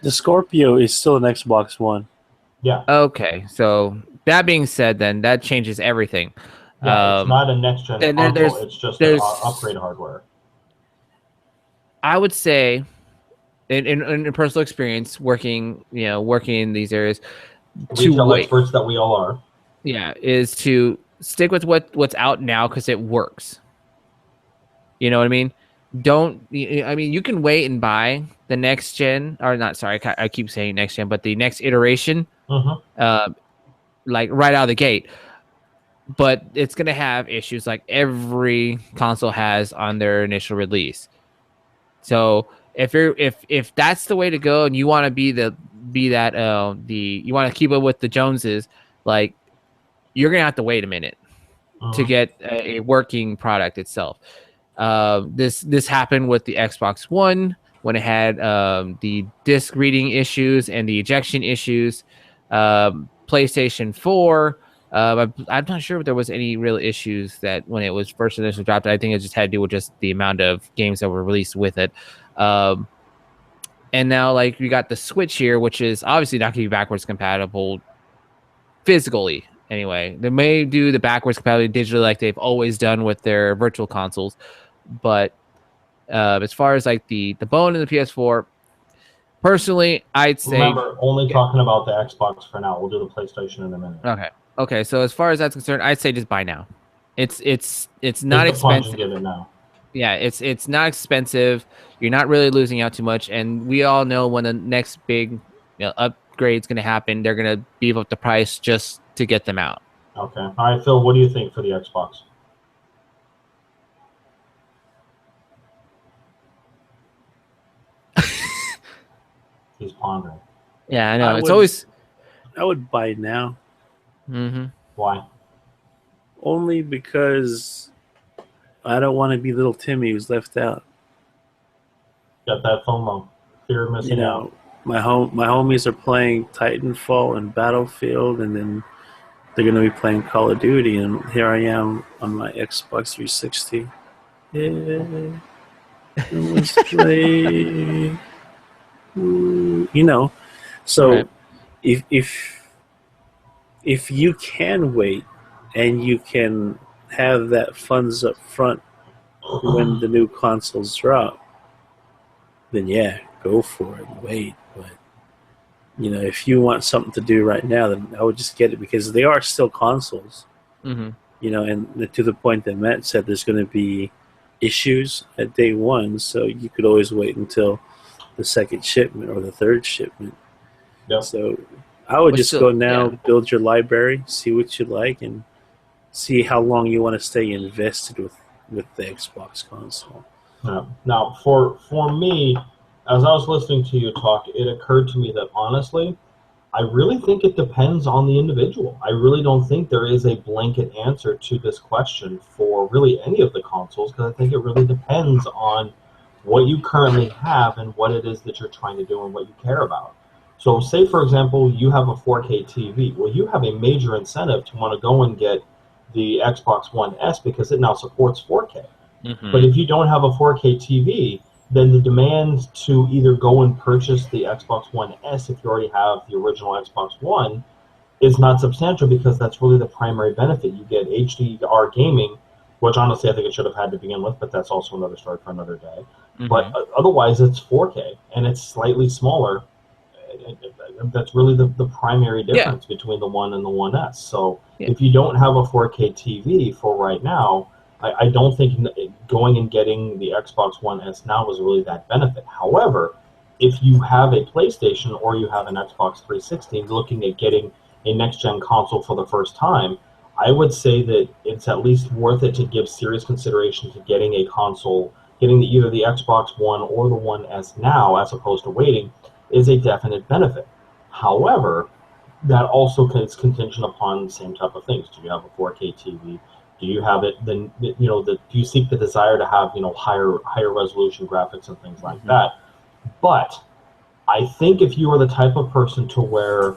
The Scorpio is still an Xbox One. Yeah. Okay, so that being said, then that changes everything. Yeah, it's not a next gen console. It's just upgrade hardware. I would say, in personal experience, working in these areas, retail experts that we all are. Yeah, is to stick with what's out now because it works. You know what I mean? You can wait and buy the next gen, or not, sorry, I keep saying next gen, but the next iteration, like right out of the gate. But it's going to have issues like every console has on their initial release. So if that's the way to go, and you want to you want to keep up with the Joneses, like you're gonna have to wait a minute to get a working product itself. This happened with the Xbox One when it had the disc reading issues and the ejection issues. PlayStation 4. I'm not sure if there was any real issues that when it was first initially dropped. I think it just had to do with just the amount of games that were released with it. And now, like, we got the Switch here, which is obviously not going to be backwards compatible physically. Anyway, they may do the backwards compatibility digitally like they've always done with their virtual consoles. But as far as like the bone in the PS4, personally, I'd say. Remember, only talking about the Xbox for now. We'll do the PlayStation in a minute. Okay. So as far as that's concerned, I'd say just buy now. It's not expensive. Get it now. Yeah, it's not expensive. You're not really losing out too much, and we all know when the next big upgrade's going to happen, they're going to beef up the price just to get them out. Okay. All right, Phil, what do you think for the Xbox? He's pondering. Yeah, I know. I would buy now. Mm-hmm. Why? Only because I don't want to be little Timmy who's left out. Got that FOMO. Fear of missing out. My homies are playing Titanfall and Battlefield, and then they're going to be playing Call of Duty, and here I am on my Xbox 360. Yeah. Let's play. So right. if you can wait and you can have that funds up front when the new consoles drop, then yeah, go for it and wait. But if you want something to do right now, then I would just get it because they are still consoles. And to the point that Matt said, there's going to be issues at day one, so you could always wait until the second shipment or the third shipment. Yep. So I would just go now, build your library, see what you like, and see how long you want to stay invested with the Xbox console. Now, for me, as I was listening to you talk, it occurred to me that honestly, I really think it depends on the individual. I really don't think there is a blanket answer to this question for really any of the consoles, because I think it really depends on what you currently have and what it is that you're trying to do and what you care about. So say, for example, you have a 4K TV. Well, you have a major incentive to want to go and get the Xbox One S because it now supports 4K. But if you don't have a 4K TV, then the demand to either go and purchase the Xbox One S if you already have the original Xbox One is not substantial, because that's really the primary benefit. You get HDR gaming, which honestly I think it should have had to begin with, but that's also another story for another day. But otherwise it's 4K, and it's slightly smaller. That's really the primary difference between the One and the One S. So if you don't have a 4K TV for right now, I don't think going and getting the Xbox One S now is really that benefit. However, if you have a PlayStation or you have an Xbox 360 looking at getting a next-gen console for the first time, I would say that it's at least worth it to give serious consideration to getting a console, getting either the Xbox One or the One S now as opposed to waiting, is a definite benefit. However, that also is contingent upon the same type of things. Do you have a 4K TV? Do you have it? Then do you seek the desire to have higher resolution graphics and things like that? But I think if you are the type of person to where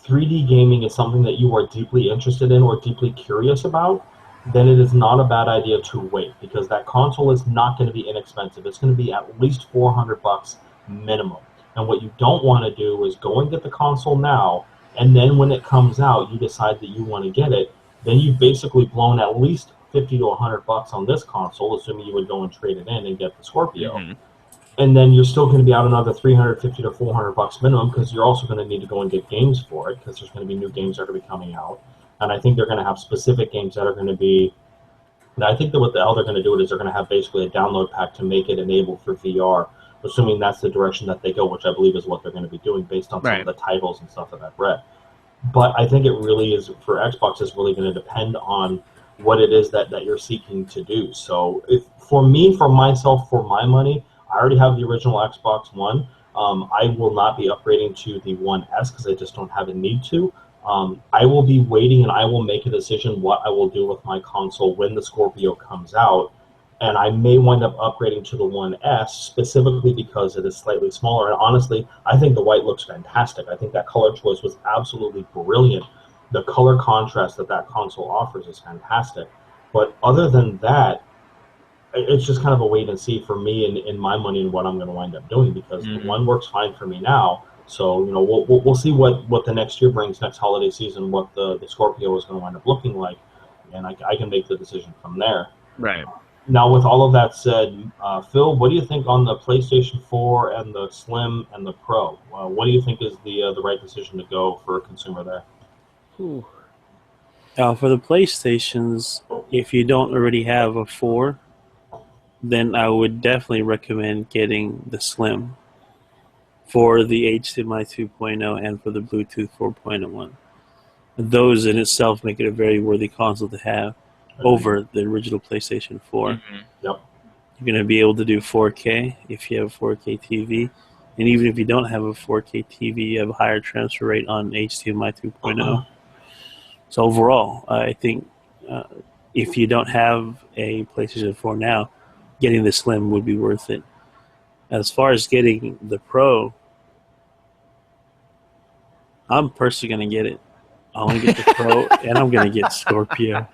3D gaming is something that you are deeply interested in or deeply curious about, then it is not a bad idea to wait, because that console is not going to be inexpensive. It's going to be at least $400 minimum. And what you don't want to do is go and get the console now, and then when it comes out, you decide that you want to get it. Then you've basically blown at least $50 to $100 on this console, assuming you would go and trade it in and get the Scorpio. And then you're still going to be out another $350 to $400 minimum, because you're also going to need to go and get games for it, because there's going to be new games that are going to be coming out. And I think they're going to have specific games that are going to be. And I think that how they're going to do it is they're going to have basically a download pack to make it enabled for VR. assuming that's the direction that they go, which I believe is what they're going to be doing based on some of Right. the titles and stuff that I've read. But I think it really is, for Xbox, is really going to depend on what it is that you're seeking to do. So for me, for myself, for my money, I already have the original Xbox One. I will not be upgrading to the One S because I just don't have a need to. I will be waiting, and I will make a decision what I will do with my console when the Scorpio comes out. And I may wind up upgrading to the One S specifically because it is slightly smaller. And honestly, I think the white looks fantastic. I think that color choice was absolutely brilliant. The color contrast that that console offers is fantastic. But other than that, it's just kind of a wait and see for me and my money and what I'm going to wind up doing, because the one works fine for me now. So, you know, we'll see what the next year brings, next holiday season, what the Scorpio is going to wind up looking like, and I can make the decision from there. Right. Now, with all of that said, Phil, what do you think on the PlayStation 4 and the Slim and the Pro? What do you think is the right decision to go for a consumer there? Ooh. For the PlayStations, if you don't already have a 4, then I would definitely recommend getting the Slim for the HDMI 2.0 and for the Bluetooth 4.1. Those in itself make it a very worthy console to have over the original PlayStation 4. Mm-hmm. Yep. You're going to be able to do 4K if you have a 4K TV. And even if you don't have a 4K TV, you have a higher transfer rate on HDMI 2.0. So overall, I think if you don't have a PlayStation 4 now, getting the Slim would be worth it. As far as getting the Pro, I'm personally going to get it. I'm going to get the Pro, and I'm going to get Scorpio.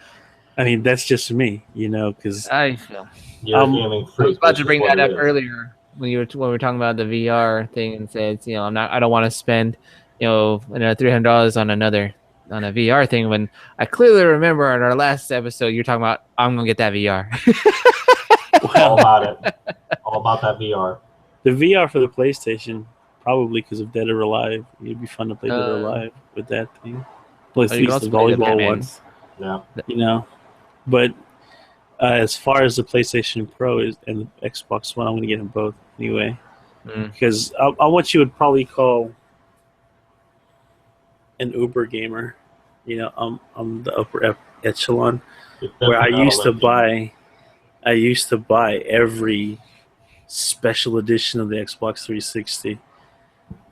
I mean, that's just me, you know, because I feel. You're a gaming freak. I was about which to is bring what that it up is. earlier when we were talking about the VR thing and said, you know, I don't want to spend, you know, another $300 on a VR thing, when I clearly remember in our last episode you're talking about I'm gonna get that VR. All about it. All about that VR. the VR for the PlayStation, probably because of Dead or Alive, it'd be fun to play Dead or Alive with that thing. Well, at you can least the also play the volleyball Batman. ones, Yeah. you know. But as far as the PlayStation Pro is and the Xbox One, I'm going to get them both anyway. Because I'm what you would probably call an Uber gamer. You know, I'm the upper echelon where I used to buy every special edition of the Xbox 360,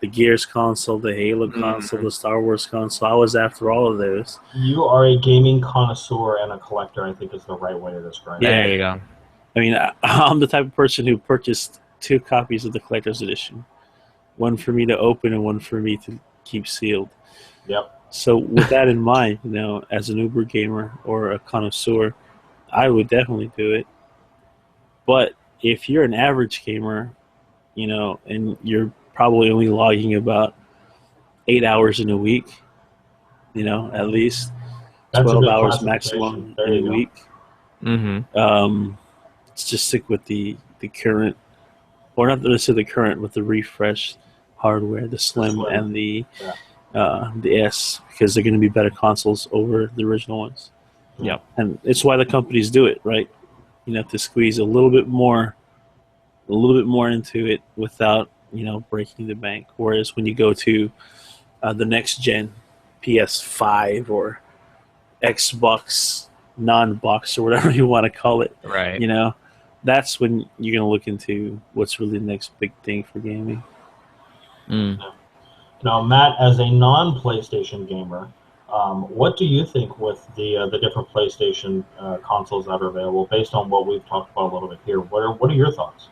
the Gears console, the Halo console, the Star Wars console. I was after all of those. You are a gaming connoisseur and a collector, I think is the right way to describe it. There you go. I mean, I'm the type of person who purchased 2 copies of the collector's edition, one for me to open and one for me to keep sealed. Yep. So with that in mind, you know, as an Uber gamer or a connoisseur, I would definitely do it. But if you're an average gamer, you know, and you're probably only logging about 8 hours in a week, you know, at least That's a 12 good hours classification. maximum There in you a go. week. Let's just stick with the current, or not necessarily the current, with the refreshed hardware, the Slim and the S, because they're going to be better consoles over the original ones. Yep. And it's why the companies do it, right? You know, to squeeze a little bit more into it without, you know, breaking the bank. Whereas when you go to the next gen, PS5 or Xbox non-box or whatever you want to call it, Right. you know, that's when you're going to look into what's really the next big thing for gaming. Now, Matt, as a non-PlayStation gamer, what do you think with the different PlayStation consoles that are available, based on what we've talked about a little bit here? What are your thoughts?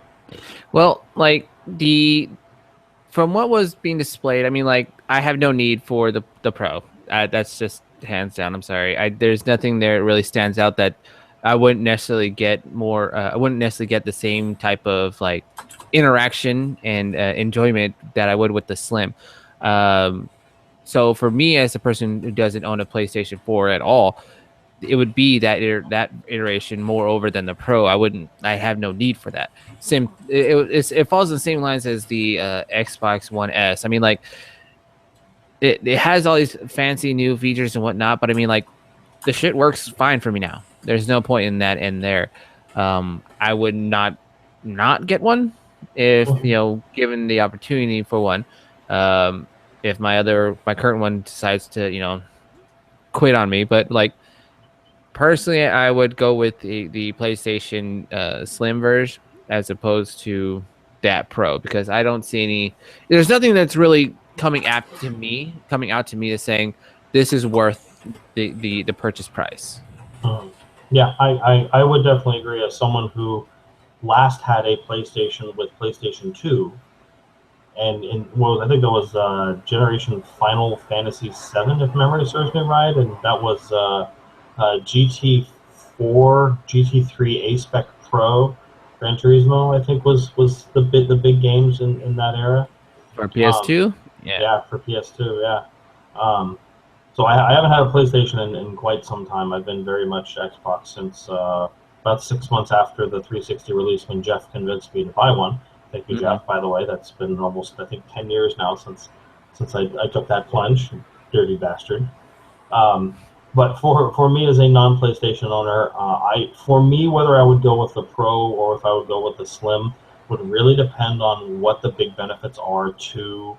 Well, like from what was being displayed, I mean, like I have no need for the Pro. That's just hands down. I'm sorry. There's nothing there that really stands out that I wouldn't necessarily get more. I wouldn't necessarily get the same type of like interaction and enjoyment that I would with the Slim. So for me, as a person who doesn't own a PlayStation 4 at all, it would be that iteration more over than the Pro. I have no need for that. It falls in the same lines as the Xbox One S. I mean, like it has all these fancy new features and whatnot, but I mean, like the shit works fine for me now. There's no point in that in there. I would not get one, if given the opportunity for one. If my current one decides to quit on me, but like personally, I would go with the PlayStation Slim version as opposed to that Pro because I don't see any. There's nothing that's really coming out to me that's saying this is worth the purchase price. Yeah, I would definitely agree. As someone who last had a PlayStation with PlayStation 2, and well, I think that was Generation Final Fantasy 7, if memory serves me right, and that was GT4, GT3 A Spec Pro, Gran Turismo. I think was the big games in that era. For Um, PS2, yeah. yeah, for PS2, yeah. So I haven't had a PlayStation in quite some time. I've been very much Xbox since about 6 months after the 360 release when Jeff convinced me to buy one. Thank you, Jeff, by the way. That's been almost, I think, 10 years now since I took that plunge. Dirty bastard. But for me as a non-PlayStation owner, for me, whether I would go with the Pro or if I would go with the Slim would really depend on what the big benefits are to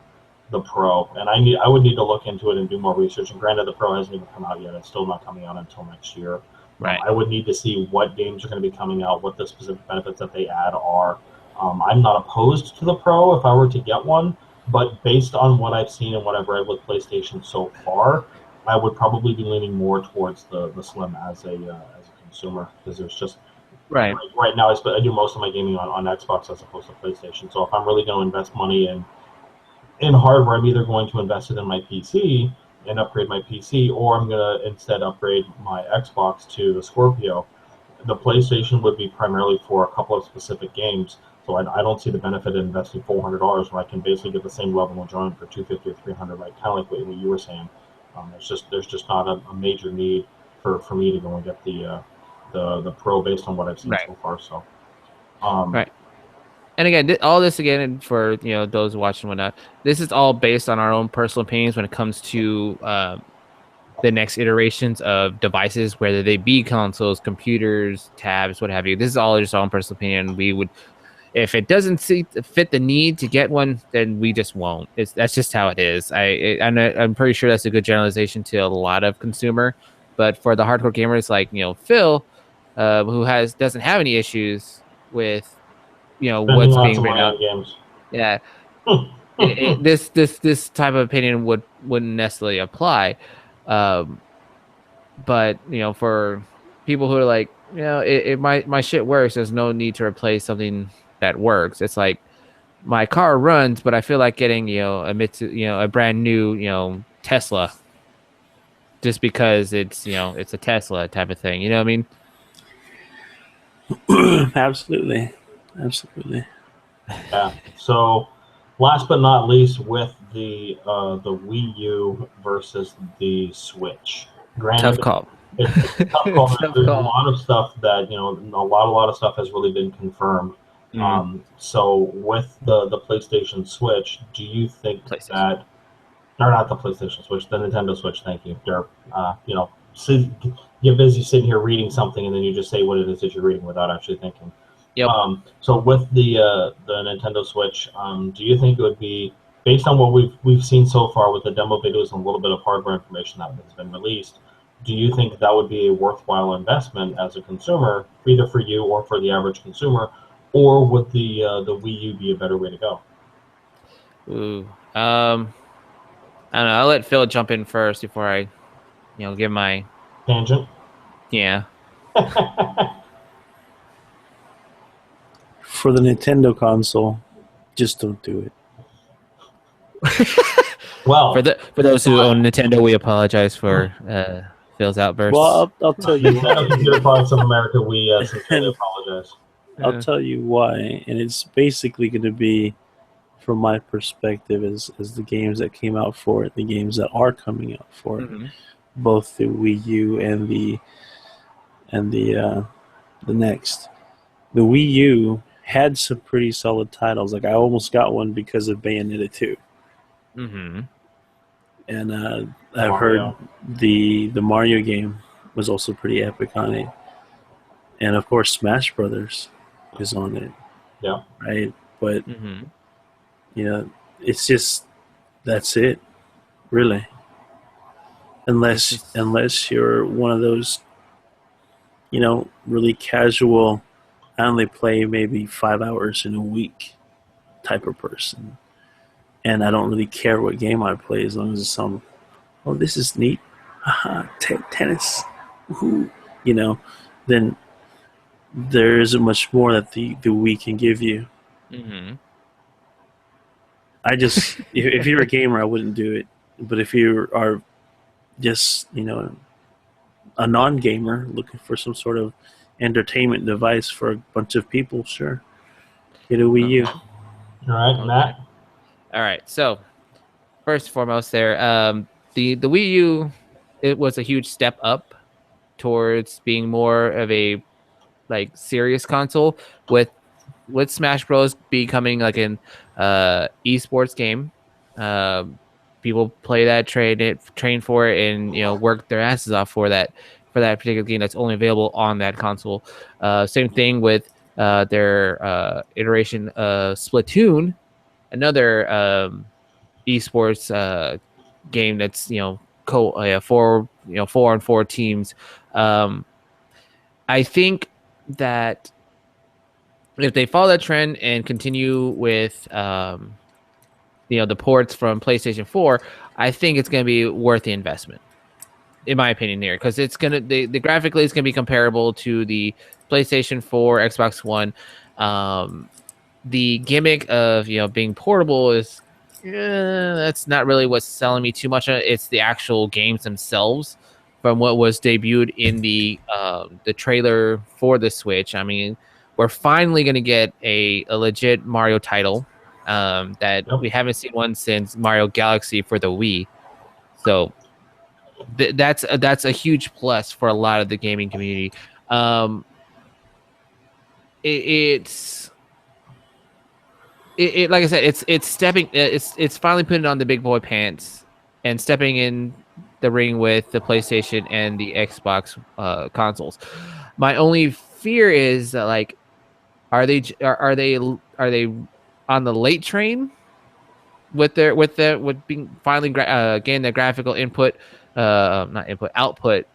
the Pro, and I would need to look into it and do more research. And granted, the Pro hasn't even come out yet; it's still not coming out until next year. Right. I would need to see what games are going to be coming out, what the specific benefits that they add are. I'm not opposed to the Pro if I were to get one, but based on what I've seen and what I've read with PlayStation so far, I would probably be leaning more towards the Slim as a consumer because there's just right now I do most of my gaming on Xbox as opposed to PlayStation. So if I'm really going to invest money in hardware, I'm either going to invest it in my PC and upgrade my PC, or I'm going to instead upgrade my Xbox to the Scorpio. The PlayStation would be primarily for a couple of specific games, so I don't see the benefit in investing $400 when I can basically get the same level of enjoyment for $250 or $300, like kind of like what you were saying. There's just not a major need for me to go and get the Pro based on what I've seen so far. So, right. And again, all this again for those watching and whatnot. This is all based on our own personal opinions when it comes to the next iterations of devices, whether they be consoles, computers, tabs, what have you. This is all just our own personal opinion. We would, if it doesn't fit the need to get one, then we just won't. That's just how it is. I'm pretty sure that's a good generalization to a lot of consumer, but for the hardcore gamers like Phil, who doesn't have any issues with what's being written out. Games. Yeah. This type of opinion wouldn't necessarily apply. But for people who are like, my shit works, there's no need to replace something that works. It's like my car runs, but I feel like getting a brand new Tesla just because it's it's a Tesla type of thing. You know what I mean? Absolutely. Yeah. So, last but not least, with the Wii U versus the Switch. Granted, tough call. It's a tough call. There's a lot of stuff that a lot of stuff has really been confirmed. Mm-hmm. So with the PlayStation Switch, do you think that, or not the PlayStation Switch, the Nintendo Switch? Thank you, Derp. Get busy sitting here reading something, and then you just say what it is that you're reading without actually thinking. Yep. So with the Nintendo Switch, do you think it would be, based on what we've seen so far with the demo videos and a little bit of hardware information that has been released, do you think that would be a worthwhile investment as a consumer, either for you or for the average consumer, or would the Wii U be a better way to go? Ooh, I don't know. I'll let Phil jump in first before I, give my tangent. Yeah. For the Nintendo console, just don't do it. Well, for those who own Nintendo, we apologize for Phil's outbursts. Well, I'll tell you why. Computer Products of America, we sincerely apologize. I'll tell you why, and it's basically going to be, from my perspective, as the games that came out for it, the games that are coming out for it, both the Wii U and the next. The Wii U had some pretty solid titles. Like I almost got one because of Bayonetta 2. Mm-hmm. And I've heard the Mario game was also pretty epic on it. And of course Smash Brothers is on it. Yeah. Right? But Mm-hmm. it's just that's it, really. Unless you're one of those, really casual. I only play maybe 5 hours in a week type of person, and I don't really care what game I play as long as it's some. Oh, this is neat. Haha, tennis. Woohoo. You know, then there isn't much more that the Wii can give you. Mm-hmm. I just, if you're a gamer, I wouldn't do it. But if you are just, a non-gamer looking for some sort of entertainment device for a bunch of people, sure, get a Wii U. All right, Okay. Matt. All right. So first and foremost, there, the Wii U, it was a huge step up towards being more of a like serious console with Smash Bros becoming like an esports game. Um, People play that, train for it, and work their asses off for that particular game that's only available on that console. Same thing with their iteration Splatoon, another esports game that's four on four teams. Um, I think that if they follow that trend and continue with the ports from PlayStation 4, I think it's going to be worth the investment, in my opinion here, because it's going to the graphically it's going to be comparable to the PlayStation 4, Xbox One. The gimmick of being portable is that's not really what's selling me too much. It's the actual games themselves from what was debuted in the trailer for the Switch. I mean, we're finally going to get a legit Mario title that Yep. we haven't seen one since Mario Galaxy for the Wii. So that's a huge plus for a lot of the gaming community. It's like I said, it's stepping, it's finally putting on the big boy pants and stepping in the ring with the PlayStation and the Xbox consoles. My only fear is that, like, are they on the late train with being finally getting the graphical not input output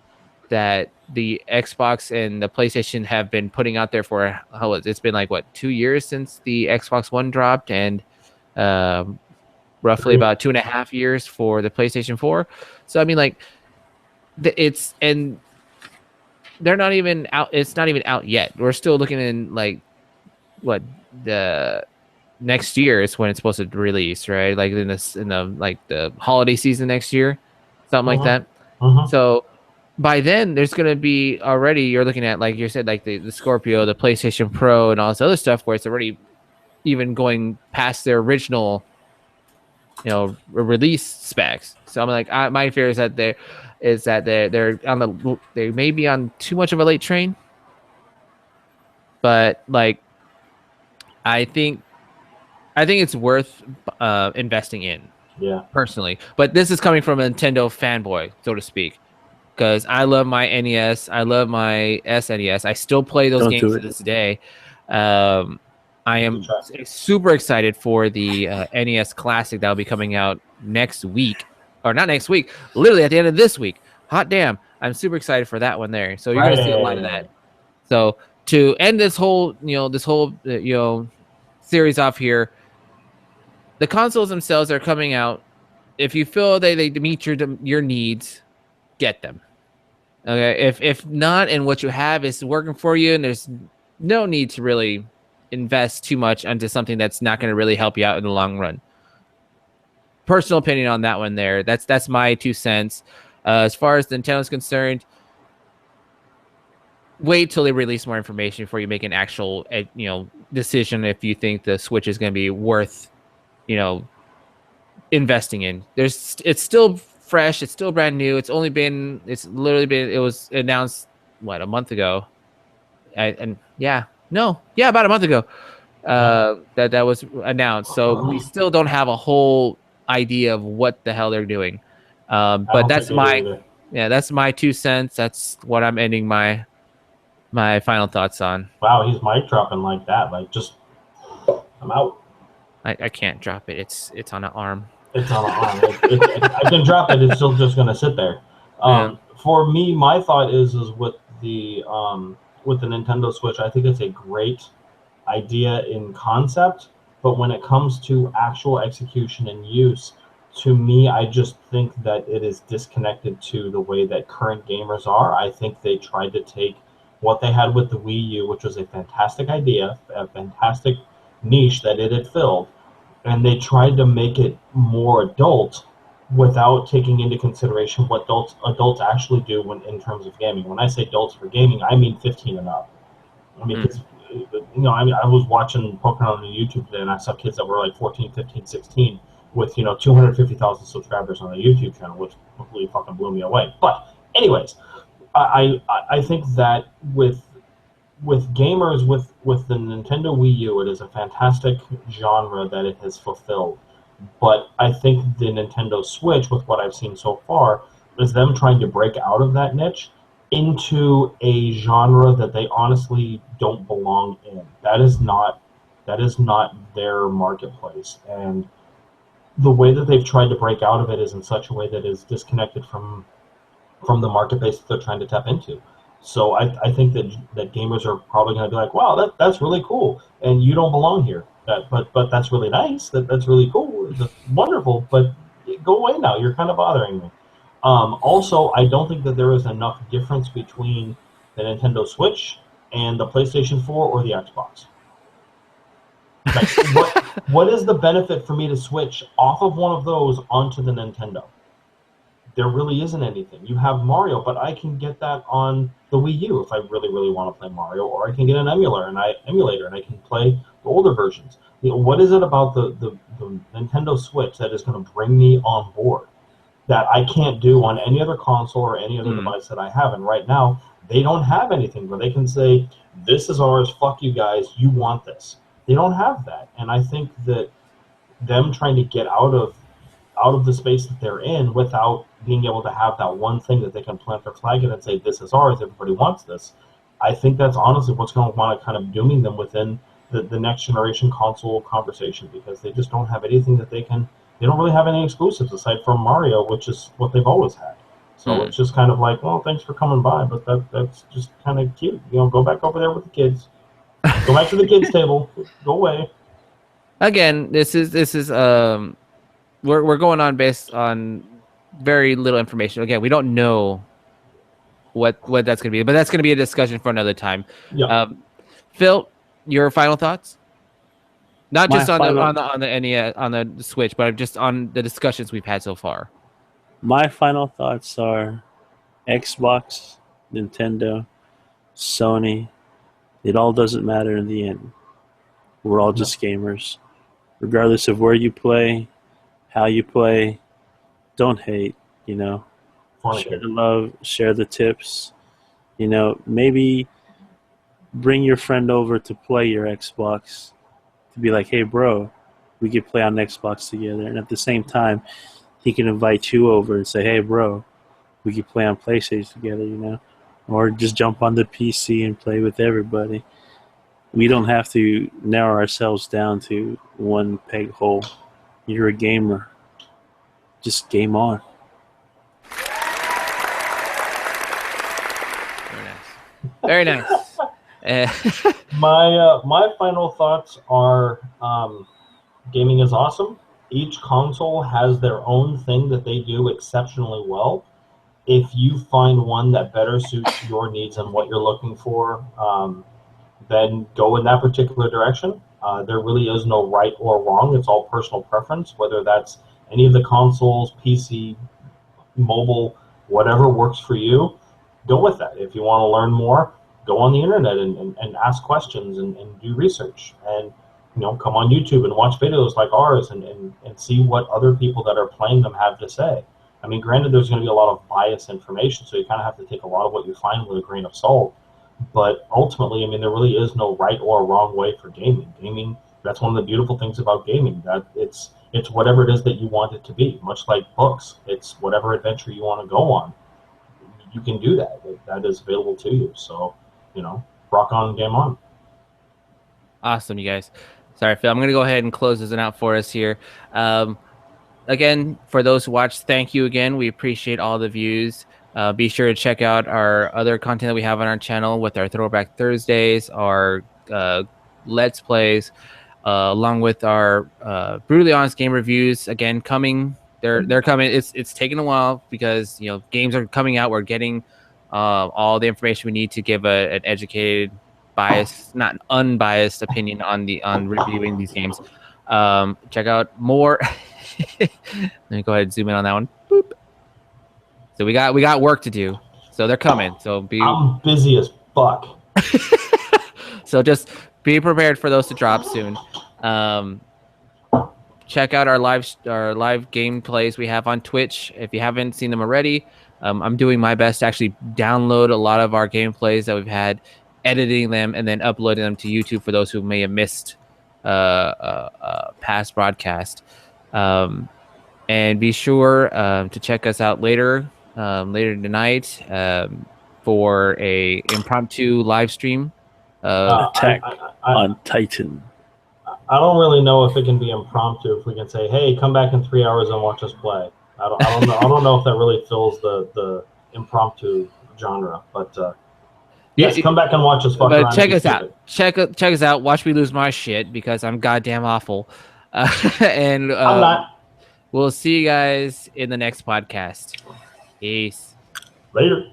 that the Xbox and the PlayStation have been putting out there for it's been like what 2 years since the Xbox One dropped, and roughly about 2.5 years for the PlayStation 4. So I mean, like, and they're not even out. It's not even out yet. We're still looking in like what the next year is when it's supposed to release, right? Like in the like the holiday season next year, something like that. So by then there's going to be already, you're looking at, like you said, like the Scorpio, the PlayStation Pro, and all this other stuff where it's already even going past their original release specs. So I'm like, my fear is that they're they may be on too much of a late train, but like I think it's worth investing in, personally. But this is coming from a Nintendo fanboy, so to speak, because I love my NES, I love my SNES. I still play those games to this day. I am super excited for the NES Classic that will be coming out next week, or not next week, literally at the end of this week. Hot damn! I'm super excited for that one there. So you're gonna see a lot of that. So to end this whole series off here, the consoles themselves are coming out. If you feel they meet your needs, get them. Okay. If not, and what you have is working for you, and there's no need to really invest too much into something that's not going to really help you out in the long run. Personal opinion on that one there. That's my 2 cents. As far as Nintendo's concerned, wait till they release more information before you make an actual decision if you think the Switch is going to be worth investing in. It's still fresh, it's still brand new. It was announced a month ago, about a month ago that was announced. So we still don't have a whole idea of what the hell they're doing. But that's my 2 cents. That's what I'm ending my final thoughts on. Wow, he's mic dropping like that. Like, just I'm out. I can't drop it. It's on an arm. It's on an arm. I can drop it. It's still just going to sit there. Yeah. For me, my thought is with the Nintendo Switch, I think it's a great idea in concept, but when it comes to actual execution and use, to me, I just think that it is disconnected to the way that current gamers are. I think they tried to take what they had with the Wii U, which was a fantastic idea, a fantastic niche that it had filled, and they tried to make it more adult without taking into consideration what adults actually do when in terms of gaming. When I say adults for gaming, I mean 15 and up. I mean, because I was watching Pokemon on YouTube today, and I saw kids that were like 14, 15, 16 with 250,000 subscribers on the YouTube channel, which completely fucking blew me away. But anyways, I think that with gamers with the Nintendo Wii U, it is a fantastic genre that it has fulfilled. But I think the Nintendo Switch, with what I've seen so far, is them trying to break out of that niche into a genre that they honestly don't belong in. That is not their marketplace. And the way that they've tried to break out of it is in such a way that is disconnected from the market base that they're trying to tap into. So I think that gamers are probably going to be like, wow, that's really cool, and you don't belong here. But that's really nice. That's really cool. That's wonderful. But go away now. You're kind of bothering me. Also, I don't think that there is enough difference between the Nintendo Switch and the PlayStation 4 or the Xbox. Like, what is the benefit for me to switch off of one of those onto the Nintendo? There really isn't anything. You have Mario, but I can get that on the Wii U if I really, really want to play Mario, or I can get an emulator and I can play the older versions. What is it about the Nintendo Switch that is going to bring me on board that I can't do on any other console or any other device that I have? And right now, they don't have anything where they can say, this is ours, fuck you guys, you want this. They don't have that. And I think that them trying to get out of the space that they're in without being able to have that one thing that they can plant their flag in and say, this is ours, everybody wants this. I think that's honestly what's going to want to kind of dooming them within the next generation console conversation, because they just don't have anything that they don't really have any exclusives aside from Mario, which is what they've always had. So it's just kind of like, well, thanks for coming by, but that's just kind of cute. Go back over there with the kids. Go back to the kids' table. Go away. Again, this is we're going on based on very little information. Again, we don't know what that's going to be, but that's going to be a discussion for another time. Yeah. Phil, your final thoughts? Not My just on final- the NES, on the Switch, but just on the discussions we've had so far. My final thoughts are Xbox, Nintendo, Sony. It all doesn't matter in the end. We're all just gamers. Regardless of where you play, how you play, don't hate, Share the love, share the tips. Maybe bring your friend over to play your Xbox, to be like, hey, bro, we could play on Xbox together. And at the same time, he can invite you over and say, hey, bro, we could play on PlayStation together, Or just jump on the PC and play with everybody. We don't have to narrow ourselves down to one peg hole. You're a gamer. Just game on. Very nice. My final thoughts are gaming is awesome. Each console has their own thing that they do exceptionally well. If you find one that better suits your needs and what you're looking for, then go in that particular direction. There really is no right or wrong. It's all personal preference, whether that's any of the consoles, PC, mobile, whatever works for you, go with that. If you want to learn more, go on the internet and ask questions and do research. And come on YouTube and watch videos like ours and see what other people that are playing them have to say. I mean, granted, there's going to be a lot of biased information, so you kind of have to take a lot of what you find with a grain of salt. But ultimately, I mean, there really is no right or wrong way for gaming. Gaming, that's one of the beautiful things about gaming, that it's whatever it is that you want it to be, much like books. It's whatever adventure you want to go on. You can do that. That is available to you. So, rock on, game on. Awesome, you guys. Sorry, Phil. I'm going to go ahead and close this one out for us here. Again, for those who watch, thank you again. We appreciate all the views. Be sure to check out our other content that we have on our channel with our Throwback Thursdays, our Let's Plays, along with our Brutally Honest game reviews. Again, coming. They're coming. It's taking a while because games are coming out. We're getting all the information we need to give an educated, biased, not unbiased opinion on reviewing these games. Check out more. Let me go ahead and zoom in on that one. Boop. So we got work to do. So they're coming. So I'm busy as fuck. So just be prepared for those to drop soon. Check out our live gameplays we have on Twitch if you haven't seen them already. I'm doing my best to actually download a lot of our gameplays that we've had, editing them, and then uploading them to YouTube for those who may have missed past broadcast. And be sure to check us out later tonight for a impromptu live stream. Attack on Titan. I don't really know if it can be impromptu. If we can say, "Hey, come back in 3 hours and watch us play." I don't know. I don't know if that really fills the impromptu genre. But yes, come back and watch us. Fuck around. But check us out. Check us out. Watch me lose my shit because I'm goddamn awful. And I'm not. We'll see you guys in the next podcast. Peace. Later.